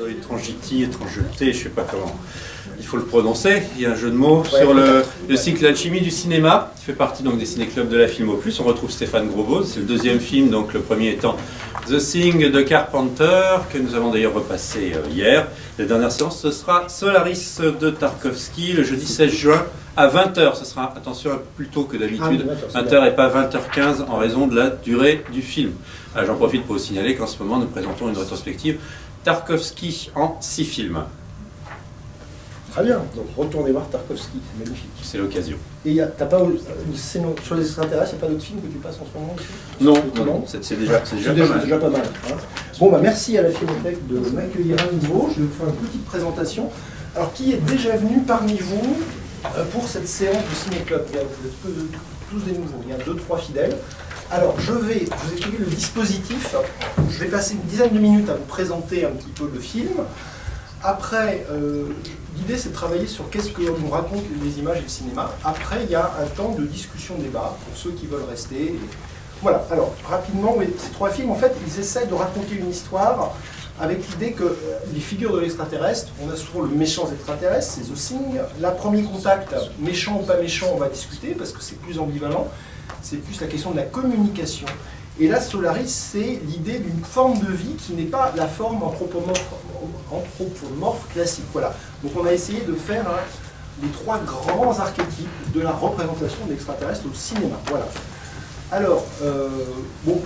Étrangeté, je sais pas comment il faut le prononcer. Il y a un jeu de mots sur le cycle L'Alchimie du cinéma, qui fait partie donc des ciné-clubs de la Filmo Plus. On retrouve Stéphane Grosbeau, c'est le deuxième film, donc le premier étant The Thing de Carpenter, que nous avons d'ailleurs repassé hier. La dernière séance, ce sera Solaris de Tarkovsky, le jeudi 16 juin à 20h. Ce sera, attention, plus tôt que d'habitude, 20h et pas 20h15 en raison de la durée du film. J'en profite pour vous signaler qu'en ce moment, nous présentons une rétrospective Tarkovsky en 6 films. Très bien, donc retournez voir Tarkovsky, c'est magnifique. C'est l'occasion. Et t'as pas, sur les extraterrestres, il n'y a pas d'autres films que tu passes en ce moment ici? Non, c'est déjà pas mal. Hein. Bon, bah merci à la Filmothèque de m'accueillir à nouveau. Je vais vous faire une petite présentation. Alors, qui est déjà venu parmi vous pour cette séance du Ciné-Club? Vous êtes tous des nouveaux, il y a 2-3 fidèles. Alors, je vais vous expliquer le dispositif. Je vais passer une dizaine de minutes à vous présenter un petit peu le film. Après, l'idée c'est de travailler sur qu'est-ce que nous racontent les images et le cinéma. Après, il y a un temps de discussion-débat pour ceux qui veulent rester. Voilà, alors rapidement, ces 3 films, en fait, ils essaient de raconter une histoire avec l'idée que les figures de l'extraterrestre, on a souvent le méchant extraterrestre, c'est The Thing. Là, premier contact, méchant ou pas méchant, on va discuter parce que c'est plus ambivalent. C'est plus la question de la communication. Et là, Solaris, c'est l'idée d'une forme de vie qui n'est pas la forme anthropomorphe classique. Voilà. Donc on a essayé de faire les 3 grands archétypes de la représentation de l'extraterrestre au cinéma. Voilà. Alors,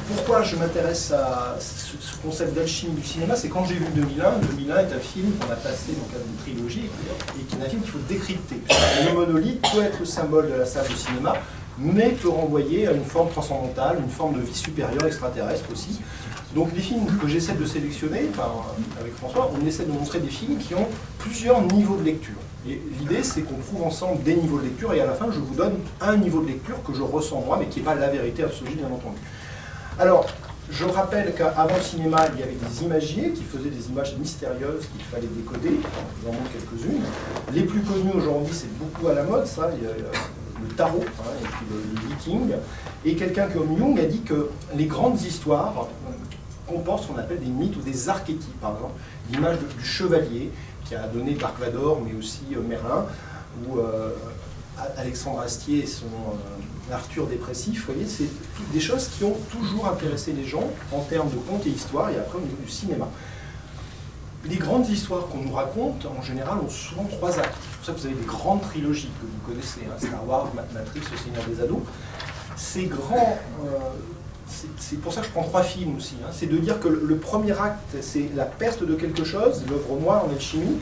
pourquoi je m'intéresse à ce concept d'alchimie du cinéma? C'est quand j'ai vu 2001. 2001 est un film qu'on a passé dans le cadre d'une trilogie et qui est un film qu'il faut décrypter. Le monolithe peut être le symbole de la salle de cinéma, mais peut renvoyer à une forme transcendantale, une forme de vie supérieure extraterrestre aussi. Donc les films que j'essaie de sélectionner, avec François, on essaie de montrer des films qui ont plusieurs niveaux de lecture. Et l'idée, c'est qu'on trouve ensemble des niveaux de lecture, et à la fin, je vous donne un niveau de lecture que je ressens moi, mais qui n'est pas la vérité absolue, bien entendu. Alors, je rappelle qu'avant le cinéma, il y avait des imagiers qui faisaient des images mystérieuses qu'il fallait décoder. Je vous en montre quelques-unes. Les plus connus aujourd'hui, c'est beaucoup à la mode, ça. Il y a le tarot, et puis les vikings. Et quelqu'un comme Jung a dit que les grandes histoires comportent ce qu'on appelle des mythes ou des archétypes. Par exemple, l'image du chevalier, qui a donné Dark Vador, mais aussi Merlin, ou Alexandre Astier et son Arthur dépressif. Vous voyez, c'est toutes des choses qui ont toujours intéressé les gens en termes de contes et histoires, et après au niveau du cinéma. Les grandes histoires qu'on nous raconte, en général, ont souvent 3 actes. C'est pour ça que vous avez des grandes trilogies que vous connaissez, Star Wars, Matrix, Le Seigneur des Anneaux. Ces grands... c'est pour ça que je prends 3 films aussi. C'est de dire que le premier acte, c'est la perte de quelque chose, l'œuvre noire en alchimie.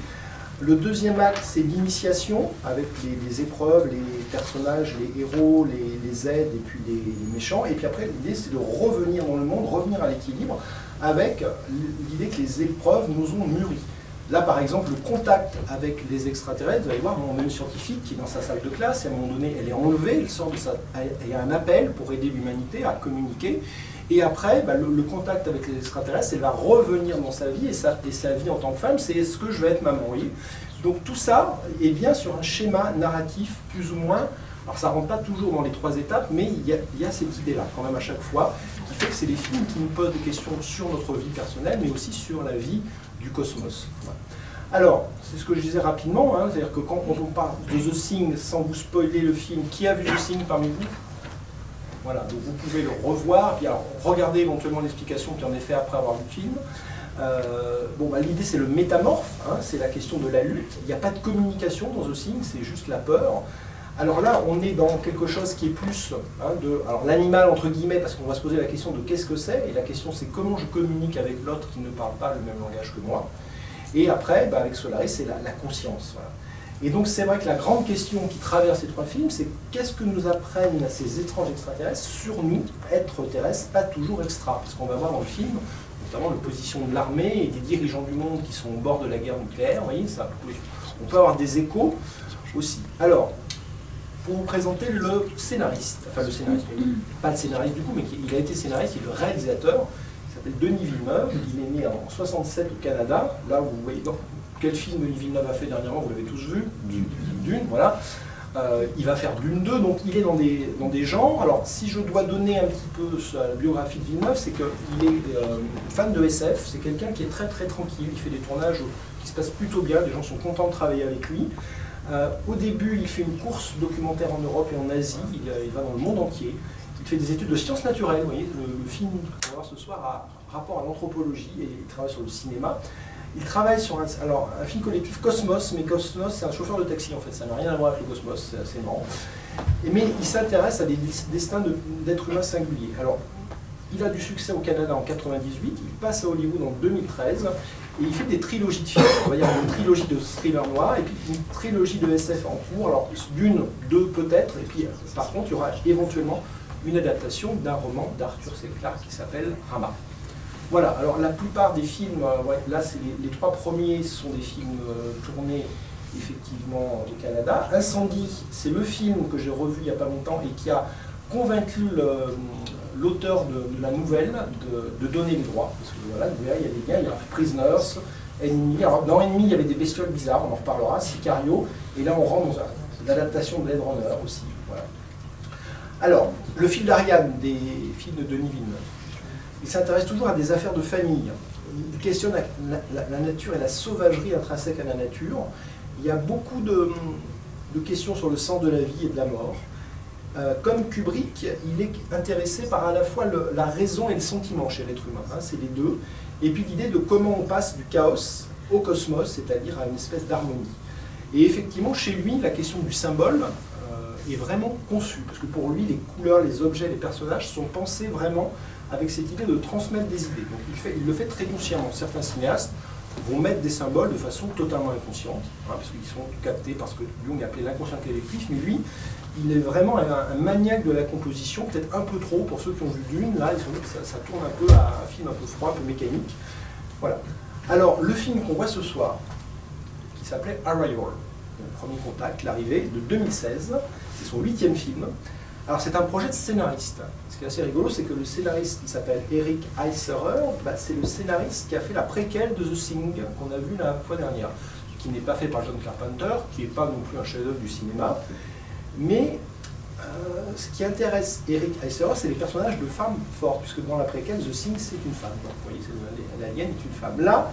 Le deuxième acte, c'est l'initiation, avec les épreuves, les personnages, les héros, les aides et puis les méchants. Et puis après, l'idée, c'est de revenir dans le monde, revenir à l'équilibre, avec l'idée que les épreuves nous ont mûri. Là, par exemple, le contact avec les extraterrestres, vous allez voir, on a une scientifique qui est dans sa salle de classe, et à un moment donné, elle est enlevée, elle sort de il y a un appel pour aider l'humanité à communiquer. Et après, le contact avec les extraterrestres, elle va revenir dans sa vie, et sa vie en tant que femme, c'est est-ce que je vais être maman, oui. Donc tout ça est bien sur un schéma narratif, plus ou moins. Alors ça ne rentre pas toujours dans les 3 étapes, mais il y a cette idée-là, quand même à chaque fois, qui fait que c'est des films qui nous posent des questions sur notre vie personnelle, mais aussi sur la vie du cosmos. Voilà. Alors, c'est ce que je disais rapidement, c'est-à-dire que quand on parle de The Thing, sans vous spoiler le film, qui a vu The Thing parmi vous? Voilà, donc vous pouvez le revoir, puis alors regardez éventuellement l'explication qui en est faite après avoir vu le film. L'idée c'est le métamorphe, c'est la question de la lutte. Il n'y a pas de communication dans The Thing, c'est juste la peur. Alors là, on est dans quelque chose qui est plus alors l'animal entre guillemets, parce qu'on va se poser la question de qu'est-ce que c'est, et la question c'est comment je communique avec l'autre qui ne parle pas le même langage que moi. Et après, avec Solaris, c'est la conscience. Voilà. Et donc c'est vrai que la grande question qui traverse ces 3 films, c'est qu'est-ce que nous apprennent ces étranges extraterrestres sur nous, êtres terrestres, pas toujours extra. Parce qu'on va voir dans le film, notamment la position de l'armée et des dirigeants du monde qui sont au bord de la guerre nucléaire. Vous voyez, on peut avoir des échos aussi. Alors, pour vous présenter le scénariste, pas le scénariste du coup, mais il a été scénariste, il est le réalisateur, il s'appelle Denis Villeneuve, il est né en 67 au Canada. Là, vous voyez, quel film Denis Villeneuve a fait dernièrement, vous l'avez tous vu, Dune, voilà. Il va faire Dune 2, donc il est dans des genres. Alors, si je dois donner un petit peu la biographie de Villeneuve, c'est qu'il est fan de SF, c'est quelqu'un qui est très très tranquille, il fait des tournages qui se passent plutôt bien, les gens sont contents de travailler avec lui. Au début, il fait une course documentaire en Europe et en Asie, il va dans le monde entier, il fait des études de sciences naturelles, vous voyez, le film qu'on va voir ce soir a rapport à l'anthropologie et il travaille sur le cinéma. Il travaille sur un film collectif Cosmos, mais Cosmos c'est un chauffeur de taxi en fait, ça n'a rien à voir avec le Cosmos, c'est assez marrant. Mais il s'intéresse à des destins d'êtres humains singuliers. Alors, il a du succès au Canada en 98, il passe à Hollywood en 2013, et il fait des trilogies de films. On va dire une trilogie de thriller noir, et puis une trilogie de SF en cours, alors d'une, deux peut-être, et puis par contre il y aura éventuellement une adaptation d'un roman d'Arthur C. Clarke qui s'appelle Rama. Voilà, alors la plupart des films, là c'est les trois premiers sont des films tournés effectivement au Canada. Incendie, c'est le film que j'ai revu il n'y a pas longtemps et qui a convaincu l'auteur de la nouvelle de donner les droits. Parce que voilà, il y a des gars, il y a Prisoners, Enemy. Alors dans Enemy, il y avait des bestioles bizarres, on en reparlera, Sicario, et là on rentre dans l'adaptation de Blade Runner aussi. Voilà. Alors, le fil d'Ariane des films de Denis Villeneuve. Il s'intéresse toujours à des affaires de famille. Il questionne la nature et la sauvagerie intrinsèque à la nature. Il y a beaucoup de questions sur le sens de la vie et de la mort. Comme Kubrick, il est intéressé par à la fois la raison et le sentiment chez l'être humain, hein, c'est les deux. Et puis l'idée de comment on passe du chaos au cosmos, c'est-à-dire à une espèce d'harmonie. Et effectivement, chez lui, la question du symbole est vraiment conçue, parce que pour lui, les couleurs, les objets, les personnages sont pensés vraiment avec cette idée de transmettre des idées. Donc il le fait très consciemment. Certains cinéastes vont mettre des symboles de façon totalement inconsciente, hein, parce qu'ils sont captés par ce que Jung appelait l'inconscient collectif, mais lui, il est vraiment un maniaque de la composition, peut-être un peu trop pour ceux qui ont vu Dune, là, ça tourne un peu à un film un peu froid, un peu mécanique. Voilà. Alors, le film qu'on voit ce soir, qui s'appelait Arrival, le premier contact, l'arrivée, de 2016, c'est son 8e film. Alors c'est un projet de scénariste. Ce qui est assez rigolo, c'est que le scénariste qui s'appelle Eric Heisserer, c'est le scénariste qui a fait la préquelle de The Thing qu'on a vu la fois dernière, qui n'est pas fait par John Carpenter, qui n'est pas non plus un chef-d'œuvre du cinéma. Mais ce qui intéresse Eric Heisserer, c'est les personnages de femmes fortes, puisque dans la préquelle, The Thing, c'est une femme. Donc, vous voyez, l'alien est une femme. Là,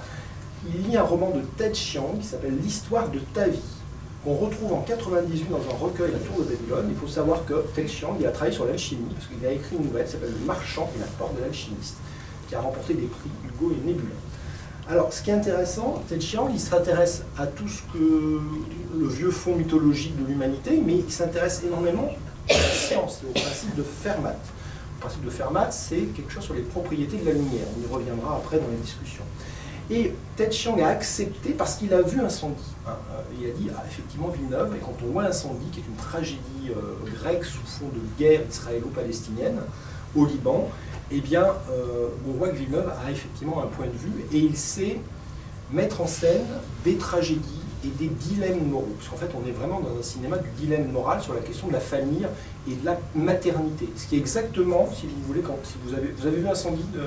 il lit un roman de Ted Chiang qui s'appelle L'histoire de ta vie, qu'on retrouve en 98 dans un recueil, La Tour de Babylone. Il faut savoir que Ted Chiang, il a travaillé sur l'alchimie, parce qu'il a écrit une nouvelle qui s'appelle Le Marchand et la porte de l'alchimiste, qui a remporté des prix Hugo et Nebula. Alors, ce qui est intéressant, Ted Chiang, il s'intéresse à tout ce que le vieux fond mythologique de l'humanité, mais il s'intéresse énormément à la science et au principe de Fermat. Le principe de Fermat, c'est quelque chose sur les propriétés de la lumière. On y reviendra après dans les discussions. Et Ted Chiang a accepté parce qu'il a vu Incendie. Il a dit, effectivement, Villeneuve, et quand on voit Incendie, qui est une tragédie grecque sous fond de guerre israélo-palestinienne au Liban, eh bien, on voit que Villeneuve a effectivement un point de vue et il sait mettre en scène des tragédies et des dilemmes moraux. Parce qu'en fait, on est vraiment dans un cinéma du dilemme moral sur la question de la famille et de la maternité. Ce qui est exactement, si vous voulez, si vous avez vu Incendie de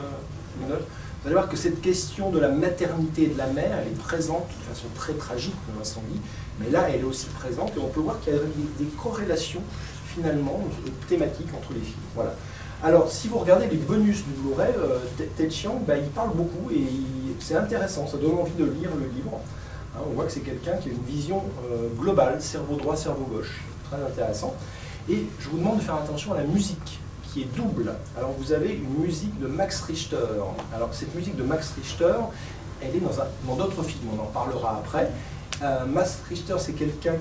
Villeneuve, vous allez voir que cette question de la maternité et de la mère, elle est présente de façon très tragique dans Incendie, mais là, elle est aussi présente et on peut voir qu'il y a des corrélations, finalement, thématiques entre les films. Voilà. Alors, si vous regardez les bonus du Blu-ray, Ted Chiang, il parle beaucoup et c'est intéressant, ça donne envie de lire le livre. Hein, on voit que c'est quelqu'un qui a une vision globale, cerveau droit, cerveau gauche, très intéressant. Et je vous demande de faire attention à la musique, qui est double. Alors vous avez une musique de Max Richter. Alors cette musique de Max Richter, elle est dans d'autres films, on en parlera après. Max Richter, c'est quelqu'un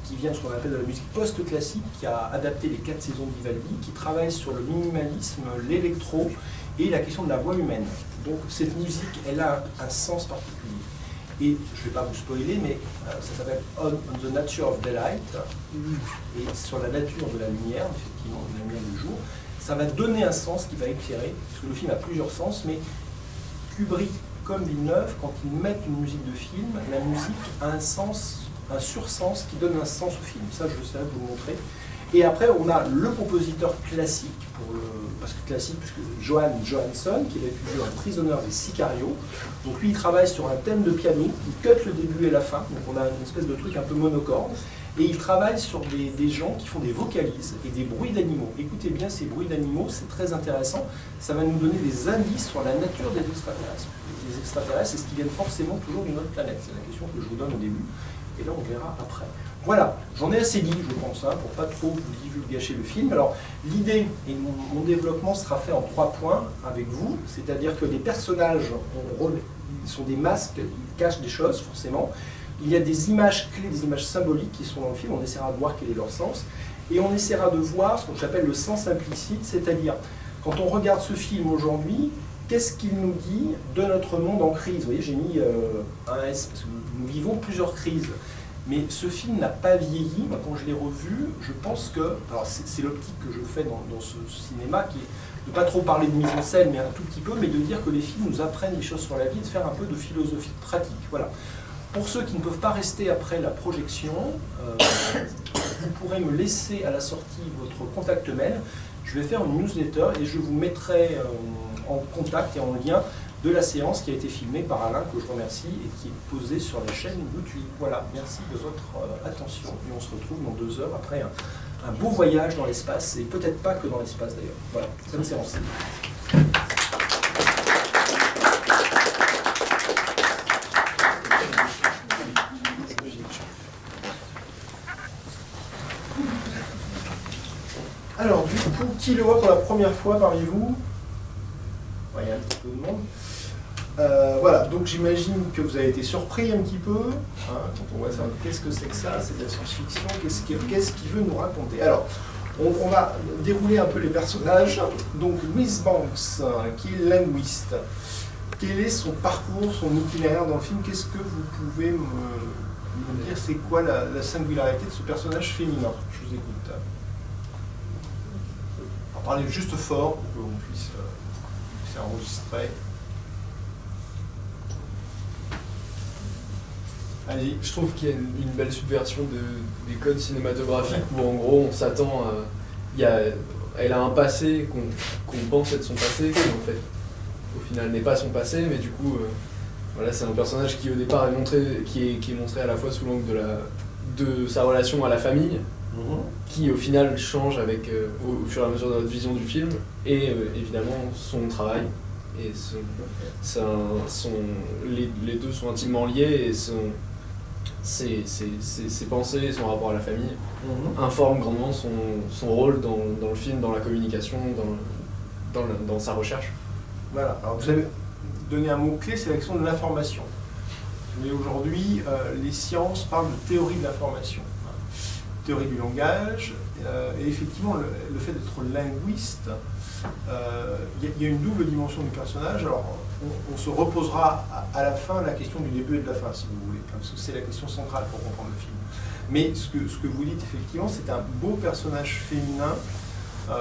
qui vient de ce qu'on appelle de la musique post-classique, qui a adapté les 4 saisons de Vivaldi, qui travaille sur le minimalisme, l'électro et la question de la voix humaine. Donc cette musique, elle a un sens particulier. Et je ne vais pas vous spoiler, mais ça s'appelle On the Nature of Daylight, et sur la nature de la lumière, effectivement, de la lumière du jour. Ça va donner un sens qui va éclairer, parce que le film a plusieurs sens, mais Kubrick comme Villeneuve, quand ils mettent une musique de film, la musique a un sens, un sursens qui donne un sens au film. Ça, je sais vous le montrer. Et après, on a le compositeur classique, parce que Johan Johansson, qui avait pu jouer un prisonnier des Sicario. Donc lui, il travaille sur un thème de piano, il cut le début et la fin, donc on a une espèce de truc un peu monocorde. Et il travaille sur des gens qui font des vocalises et des bruits d'animaux. Écoutez bien ces bruits d'animaux, c'est très intéressant. Ça va nous donner des indices sur la nature des extraterrestres. Les extraterrestres, c'est ce qui viennent forcément toujours d'une autre planète. C'est la question que je vous donne au début. Et là, on verra après. Voilà, j'en ai assez dit, je pense, hein, pour pas trop vous divulgacher le film. Alors, l'idée et mon développement sera fait en 3 points avec vous. C'est-à-dire que les personnages sont des masques, ils cachent des choses, forcément. Il y a des images clés, des images symboliques qui sont dans le film. On essaiera de voir quel est leur sens. Et on essaiera de voir ce que j'appelle le sens implicite, c'est-à-dire, quand on regarde ce film aujourd'hui, qu'est-ce qu'il nous dit de notre monde en crise? Vous voyez, j'ai mis un S, parce que nous vivons plusieurs crises. Mais ce film n'a pas vieilli. Moi, quand je l'ai revu, je pense que... Alors, c'est l'optique que je fais dans ce cinéma, qui est de ne pas trop parler de mise en scène, mais un tout petit peu, mais de dire que les films nous apprennent des choses sur la vie, de faire un peu de philosophie pratique. Voilà. Pour ceux qui ne peuvent pas rester après la projection, vous pourrez me laisser à la sortie votre contact mail. Je vais faire une newsletter et je vous mettrai en contact et en lien de la séance qui a été filmée par Alain, que je remercie, et qui est posée sur la chaîne YouTube. Voilà, merci de votre attention. Et on se retrouve dans 2 heures après un beau voyage dans l'espace, et peut-être pas que dans l'espace d'ailleurs. Voilà, bonne séance. Alors, du coup, qui le voit pour la première fois parmi vous? Il y a un petit peu de monde. Voilà, donc j'imagine que vous avez été surpris un petit peu, hein, quand on voit ça. Qu'est-ce que c'est que ça? C'est de la science-fiction. Qu'est-ce qu'il veut nous raconter? Alors, on va dérouler un peu les personnages. Donc, Louise Banks, qui est linguiste. Quel est son parcours, son itinéraire dans le film? Qu'est-ce que vous pouvez me dire? C'est quoi la singularité de ce personnage féminin? Je vous écoute. Parlez juste fort pour qu'on puisse enregistrer. Allez. Je trouve qu'il y a une belle subversion des codes cinématographiques où en gros on s'attend à... elle a un passé qu'on pense être son passé, qui en fait au final n'est pas son passé, mais du coup voilà, c'est un personnage qui au départ qui est montré à la fois sous l'angle de sa relation à la famille, qui au final change avec, au fur et à mesure de notre vision du film, et évidemment son travail. Et les deux sont intimement liés, et ses pensées, son rapport à la famille informent grandement son rôle dans le film, dans la communication, dans sa recherche. Voilà, alors vous avez donné un mot-clé, c'est la question de l'information. Mais aujourd'hui, les sciences parlent de théorie de l'information. Théorie du langage, et effectivement le fait d'être linguiste, il y a une double dimension du personnage. Alors on se reposera à la fin la question du début et de la fin, si vous voulez, parce que c'est la question centrale pour comprendre le film. Mais ce que vous dites effectivement, c'est un beau personnage féminin.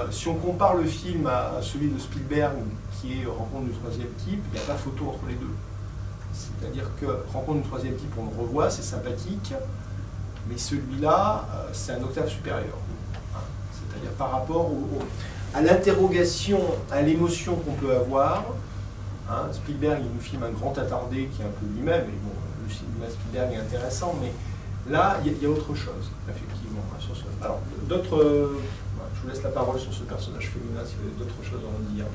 Si on compare le film à celui de Spielberg, qui est Rencontre du troisième type, il n'y a pas photo entre les deux. C'est-à-dire que Rencontre du troisième type, on le revoit, c'est sympathique. Mais celui-là, c'est un octave supérieur. C'est-à-dire par rapport à l'interrogation, à l'émotion qu'on peut avoir. Spielberg, il nous filme un grand attardé qui est un peu lui-même, et bon, le cinéma Spielberg est intéressant, mais là, il y a autre chose, effectivement. Alors, je vous laisse la parole sur ce personnage féminin, si vous avez d'autres choses à en dire.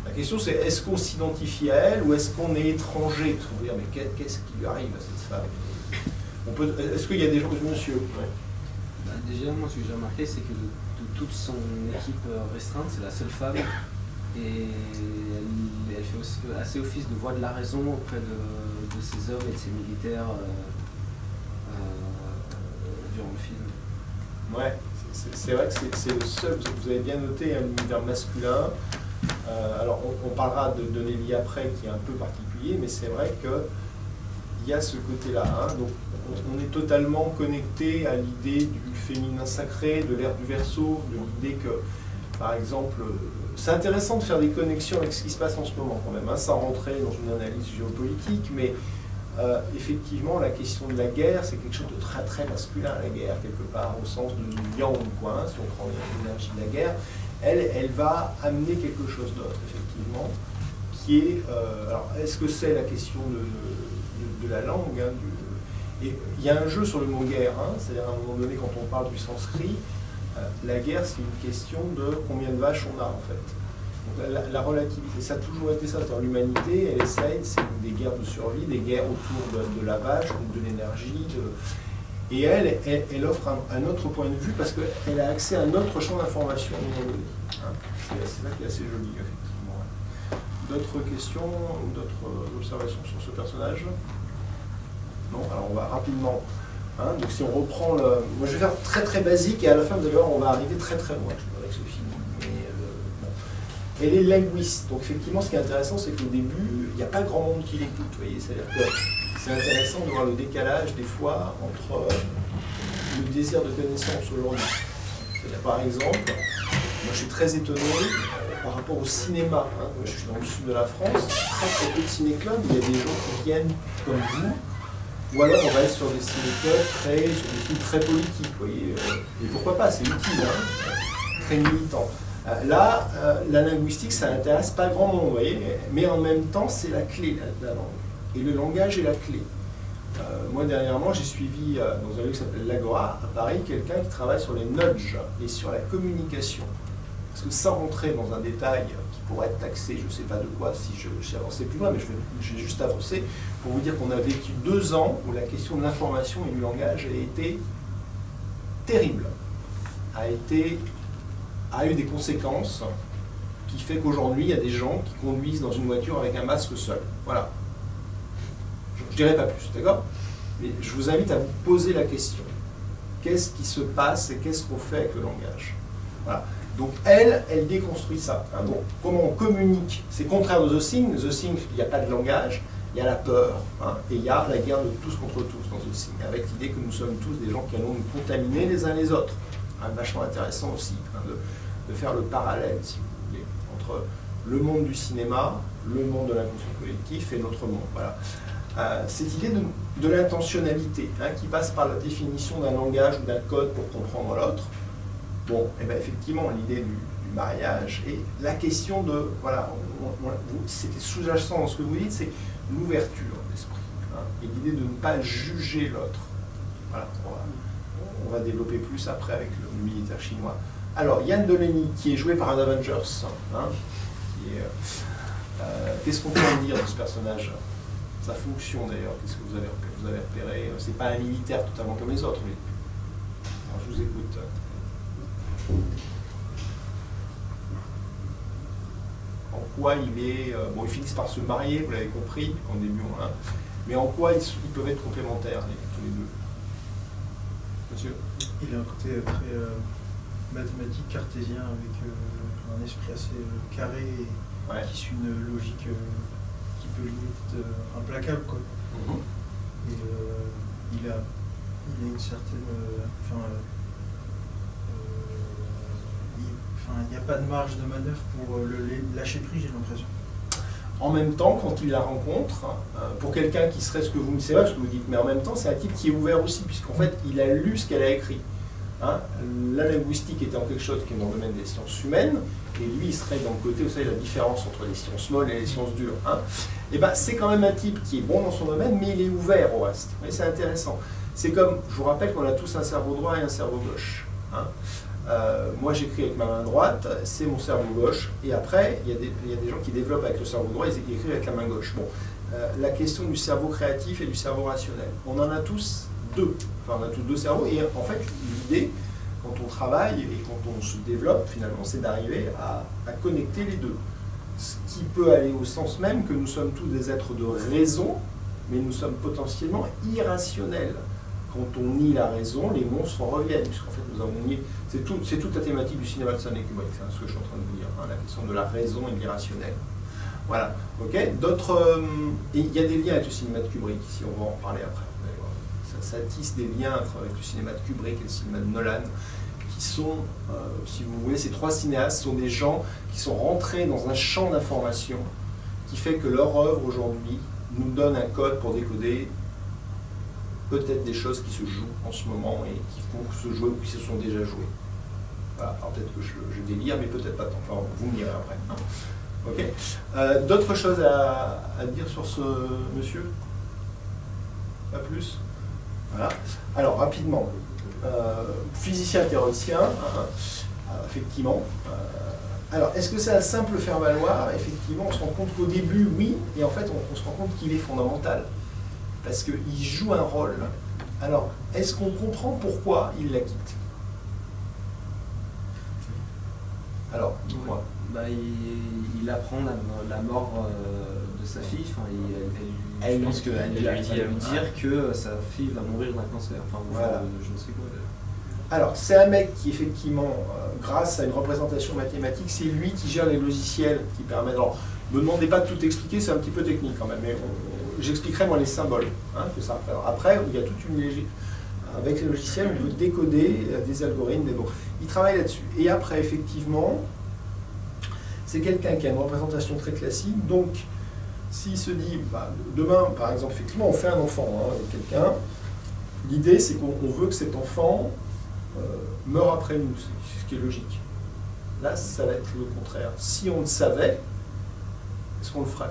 La question c'est, est-ce qu'on s'identifie à elle ou est-ce qu'on est étranger? Parce qu'on peut dire, mais qu'est-ce qui lui arrive à cette femme? Est-ce qu'il y a des gens, monsieur? Ouais. Déjà, moi, ce que j'ai remarqué, c'est que de toute son équipe restreinte, c'est la seule femme. Et elle fait aussi assez office de voix de la raison auprès de ses hommes et de ses militaires durant le film. Ouais, c'est vrai que c'est le seul, vous avez bien noté, un univers masculin. Alors on parlera de Nelly après, qui est un peu particulier, mais c'est vrai qu'il y a ce côté-là. Donc on est totalement connecté à l'idée du féminin sacré, de l'ère du Verseau, de l'idée que, par exemple, c'est intéressant de faire des connexions avec ce qui se passe en ce moment quand même, sans rentrer dans une analyse géopolitique, mais effectivement la question de la guerre, c'est quelque chose de très très masculin, la guerre, quelque part, au sens de yang, quoi, si on prend l'énergie de la guerre. Elle va amener quelque chose d'autre, effectivement, qui est... alors, est-ce que c'est la question de la langue, Et il y a un jeu sur le mot guerre, hein, c'est-à-dire à un moment donné, quand on parle du sanskrit, la guerre, c'est une question de combien de vaches on a, en fait. Donc, la relativité, ça a toujours été ça. L'humanité, elle essaye, c'est des guerres de survie, des guerres autour de la vache, de l'énergie. Et elle offre un autre point de vue parce qu'elle a accès à un autre champ d'information. Hein. C'est là qui est assez joli, effectivement. D'autres questions ou d'autres observations sur ce personnage? Non? Alors on va rapidement. Hein, donc si on reprend le... Moi je vais faire très très basique et à la fin vous allez voir on va arriver très très loin avec ce film. Elle est linguiste, donc effectivement ce qui est intéressant c'est qu'au début il n'y a pas grand monde qui l'écoute, vous voyez, c'est-à-dire que c'est intéressant de voir le décalage des fois entre le désir de connaissance aujourd'hui. C'est-à-dire par exemple, moi je suis très étonné par rapport au cinéma, hein. Moi, je suis dans le sud de la France, très peu de ciné-clubs, il y a des gens qui viennent comme vous. Ou alors on va être sur des ciné-clubs créés sur des films très politiques, vous voyez. Et pourquoi pas, c'est utile, hein, très militant. Là, la linguistique, ça n'intéresse pas grand monde, vous voyez, mais en même temps, c'est la clé, la langue. Et le langage est la clé. Moi, dernièrement, j'ai suivi dans un lieu qui s'appelle l'Agora, à Paris, quelqu'un qui travaille sur les nudges et sur la communication. Parce que sans rentrer dans un détail qui pourrait être taxé, je ne sais pas de quoi, si j'ai avancé plus loin, mais je vais juste avancer pour vous dire qu'on a vécu 2 ans où la question de l'information et du langage a été terrible, a eu des conséquences qui fait qu'aujourd'hui, il y a des gens qui conduisent dans une voiture avec un masque seul. Voilà. Je ne dirai pas plus, d'accord? Mais je vous invite à vous poser la question. Qu'est-ce qui se passe et qu'est-ce qu'on fait avec le langage? Voilà. Donc elle déconstruit ça. Hein. Donc, comment on communique? C'est contraire de The Thing. The Thing, il n'y a pas de langage, il y a la peur. Hein, et il y a la guerre de tous contre tous dans The Thing, avec l'idée que nous sommes tous des gens qui allons nous contaminer les uns les autres. Hein, vachement intéressant aussi, hein, de faire le parallèle, si vous voulez, entre le monde du cinéma, le monde de l'inconscient collectif et notre monde. Voilà. Cette idée de l'intentionnalité, hein, qui passe par la définition d'un langage ou d'un code pour comprendre l'autre. Bon, et bien effectivement, l'idée du mariage et la question de, voilà, c'était sous-jacent dans ce que vous dites, c'est l'ouverture d'esprit, hein, et l'idée de ne pas juger l'autre. Voilà, on va développer plus après avec le militaire chinois. Alors, Yann Delaney, qui est joué par un Avengers, hein, qu'est-ce qu'on peut en dire de ce personnage? Sa fonction d'ailleurs, qu'est-ce que vous avez repéré? C'est pas un militaire totalement comme les autres, mais alors, je vous écoute. En quoi il est... bon, ils finissent par se marier, vous l'avez compris, en début, hein, mais en quoi ils peuvent être complémentaires, tous les deux? Monsieur? Il a un côté très mathématique, cartésien, avec un esprit assez carré, Ouais. qui suit une logique qui peut limite implacable, quoi. Et il a une certaine... il n'y a pas de marge de manœuvre pour le lâcher prise, j'ai l'impression. En même temps, quand il la rencontre, pour quelqu'un qui serait ce que vous me savez, ce que vous dites, mais en même temps, c'est un type qui est ouvert aussi, puisqu'en fait, il a lu ce qu'elle a écrit. Hein, la linguistique étant quelque chose qui est dans le domaine des sciences humaines, et lui, il serait dans le côté, vous savez, la différence entre les sciences molles et les sciences dures. Hein, et ben, c'est quand même un type qui est bon dans son domaine, mais il est ouvert au reste. Et c'est intéressant. C'est comme, je vous rappelle qu'on a tous un cerveau droit et un cerveau gauche. Hein. Moi j'écris avec ma main droite, c'est mon cerveau gauche, et après il y a des gens qui développent avec le cerveau droit, ils écrivent avec la main gauche. Bon, la question du cerveau créatif et du cerveau rationnel, on en a tous deux, enfin on a tous deux cerveaux, et en fait l'idée, quand on travaille et quand on se développe finalement, c'est d'arriver à connecter les deux. Ce qui peut aller au sens même que nous sommes tous des êtres de raison, mais nous sommes potentiellement irrationnels. Quand on nie la raison, les monstres reviennent, puisqu'en fait nous avons nié. C'est toute la thématique du cinéma de Stanley Kubrick, c'est ce que je suis en train de vous dire, hein, la question de la raison et de l'irrationnel. Voilà, ok. D'autres. Et il y a des liens avec le cinéma de Kubrick, si on va en parler après. Ça tisse des liens avec le cinéma de Kubrick et le cinéma de Nolan, qui sont, si vous voulez, ces trois cinéastes sont des gens qui sont rentrés dans un champ d'information qui fait que leur œuvre aujourd'hui nous donne un code pour décoder peut-être des choses qui se jouent en ce moment et qui vont se jouer ou qui se sont déjà jouées. Voilà. Alors peut-être que je délire, mais peut-être pas tant. Enfin, vous me direz après. Hein. Ok. D'autres choses à dire sur ce monsieur? Pas plus? Voilà. Alors, rapidement, physicien théoricien, effectivement. Alors, est-ce que c'est un simple faire-valoir? Effectivement, on se rend compte qu'au début, oui, et en fait, on se rend compte qu'il est fondamental, parce qu'il joue un rôle. Alors, est-ce qu'on comprend pourquoi il la quitte? Alors, dis-moi. Bah, il apprend la mort de sa fille. Enfin, je pense qu'elle lui dire que sa fille va mourir d'un cancer. Enfin, voilà. Je ne sais quoi. Alors, c'est un mec qui, effectivement, grâce à une représentation mathématique, c'est lui qui gère les logiciels qui permettent... Alors, ne me demandez pas de tout expliquer, c'est un petit peu technique quand même, mais j'expliquerai moi les symboles que ça représente. Après, il y a toute une logique. Avec les logiciels, on peut décoder des algorithmes, mais bon, il travaille là-dessus. Et après, effectivement, c'est quelqu'un qui a une représentation très classique, donc s'il se dit, bah, demain, par exemple, effectivement, on fait un enfant avec quelqu'un, l'idée, c'est qu'on veut que cet enfant meure après nous, ce qui est logique. Là, ça va être le contraire. Si on le savait, est-ce qu'on le ferait?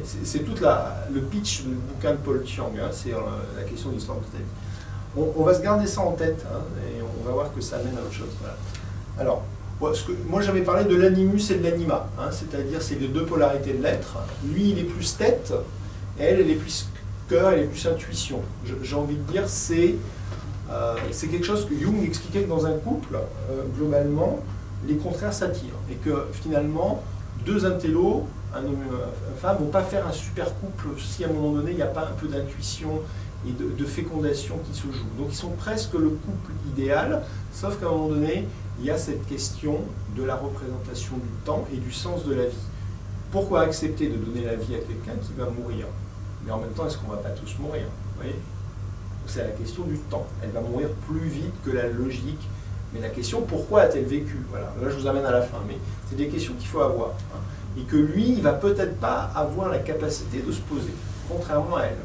C'est tout le pitch du bouquin de Paul Chiang, c'est la question de l'histoire de ta vie. On va se garder ça en tête, et on va voir que ça amène à autre chose. Voilà. Alors, moi j'avais parlé de l'animus et de l'anima, c'est-à-dire c'est les deux polarités de l'être. Lui, il est plus tête, et elle est plus cœur, elle est plus intuition. J'ai envie de dire, c'est quelque chose que Jung expliquait que dans un couple, globalement, les contraires s'attirent. Et que finalement, deux intellos, un homme et une femme, ne vont pas faire un super couple si à un moment donné, il n'y a pas un peu d'intuition et de fécondation qui se joue. Donc ils sont presque le couple idéal, sauf qu'à un moment donné, il y a cette question de la représentation du temps et du sens de la vie. Pourquoi accepter de donner la vie à quelqu'un qui va mourir? Mais en même temps, est-ce qu'on ne va pas tous mourir? Vous voyez? C'est la question du temps. Elle va mourir plus vite que la logique. Mais la question, pourquoi a-t-elle vécu? Voilà. Là, je vous amène à la fin. Mais c'est des questions qu'il faut avoir. Et que lui, il ne va peut-être pas avoir la capacité de se poser, contrairement à elle.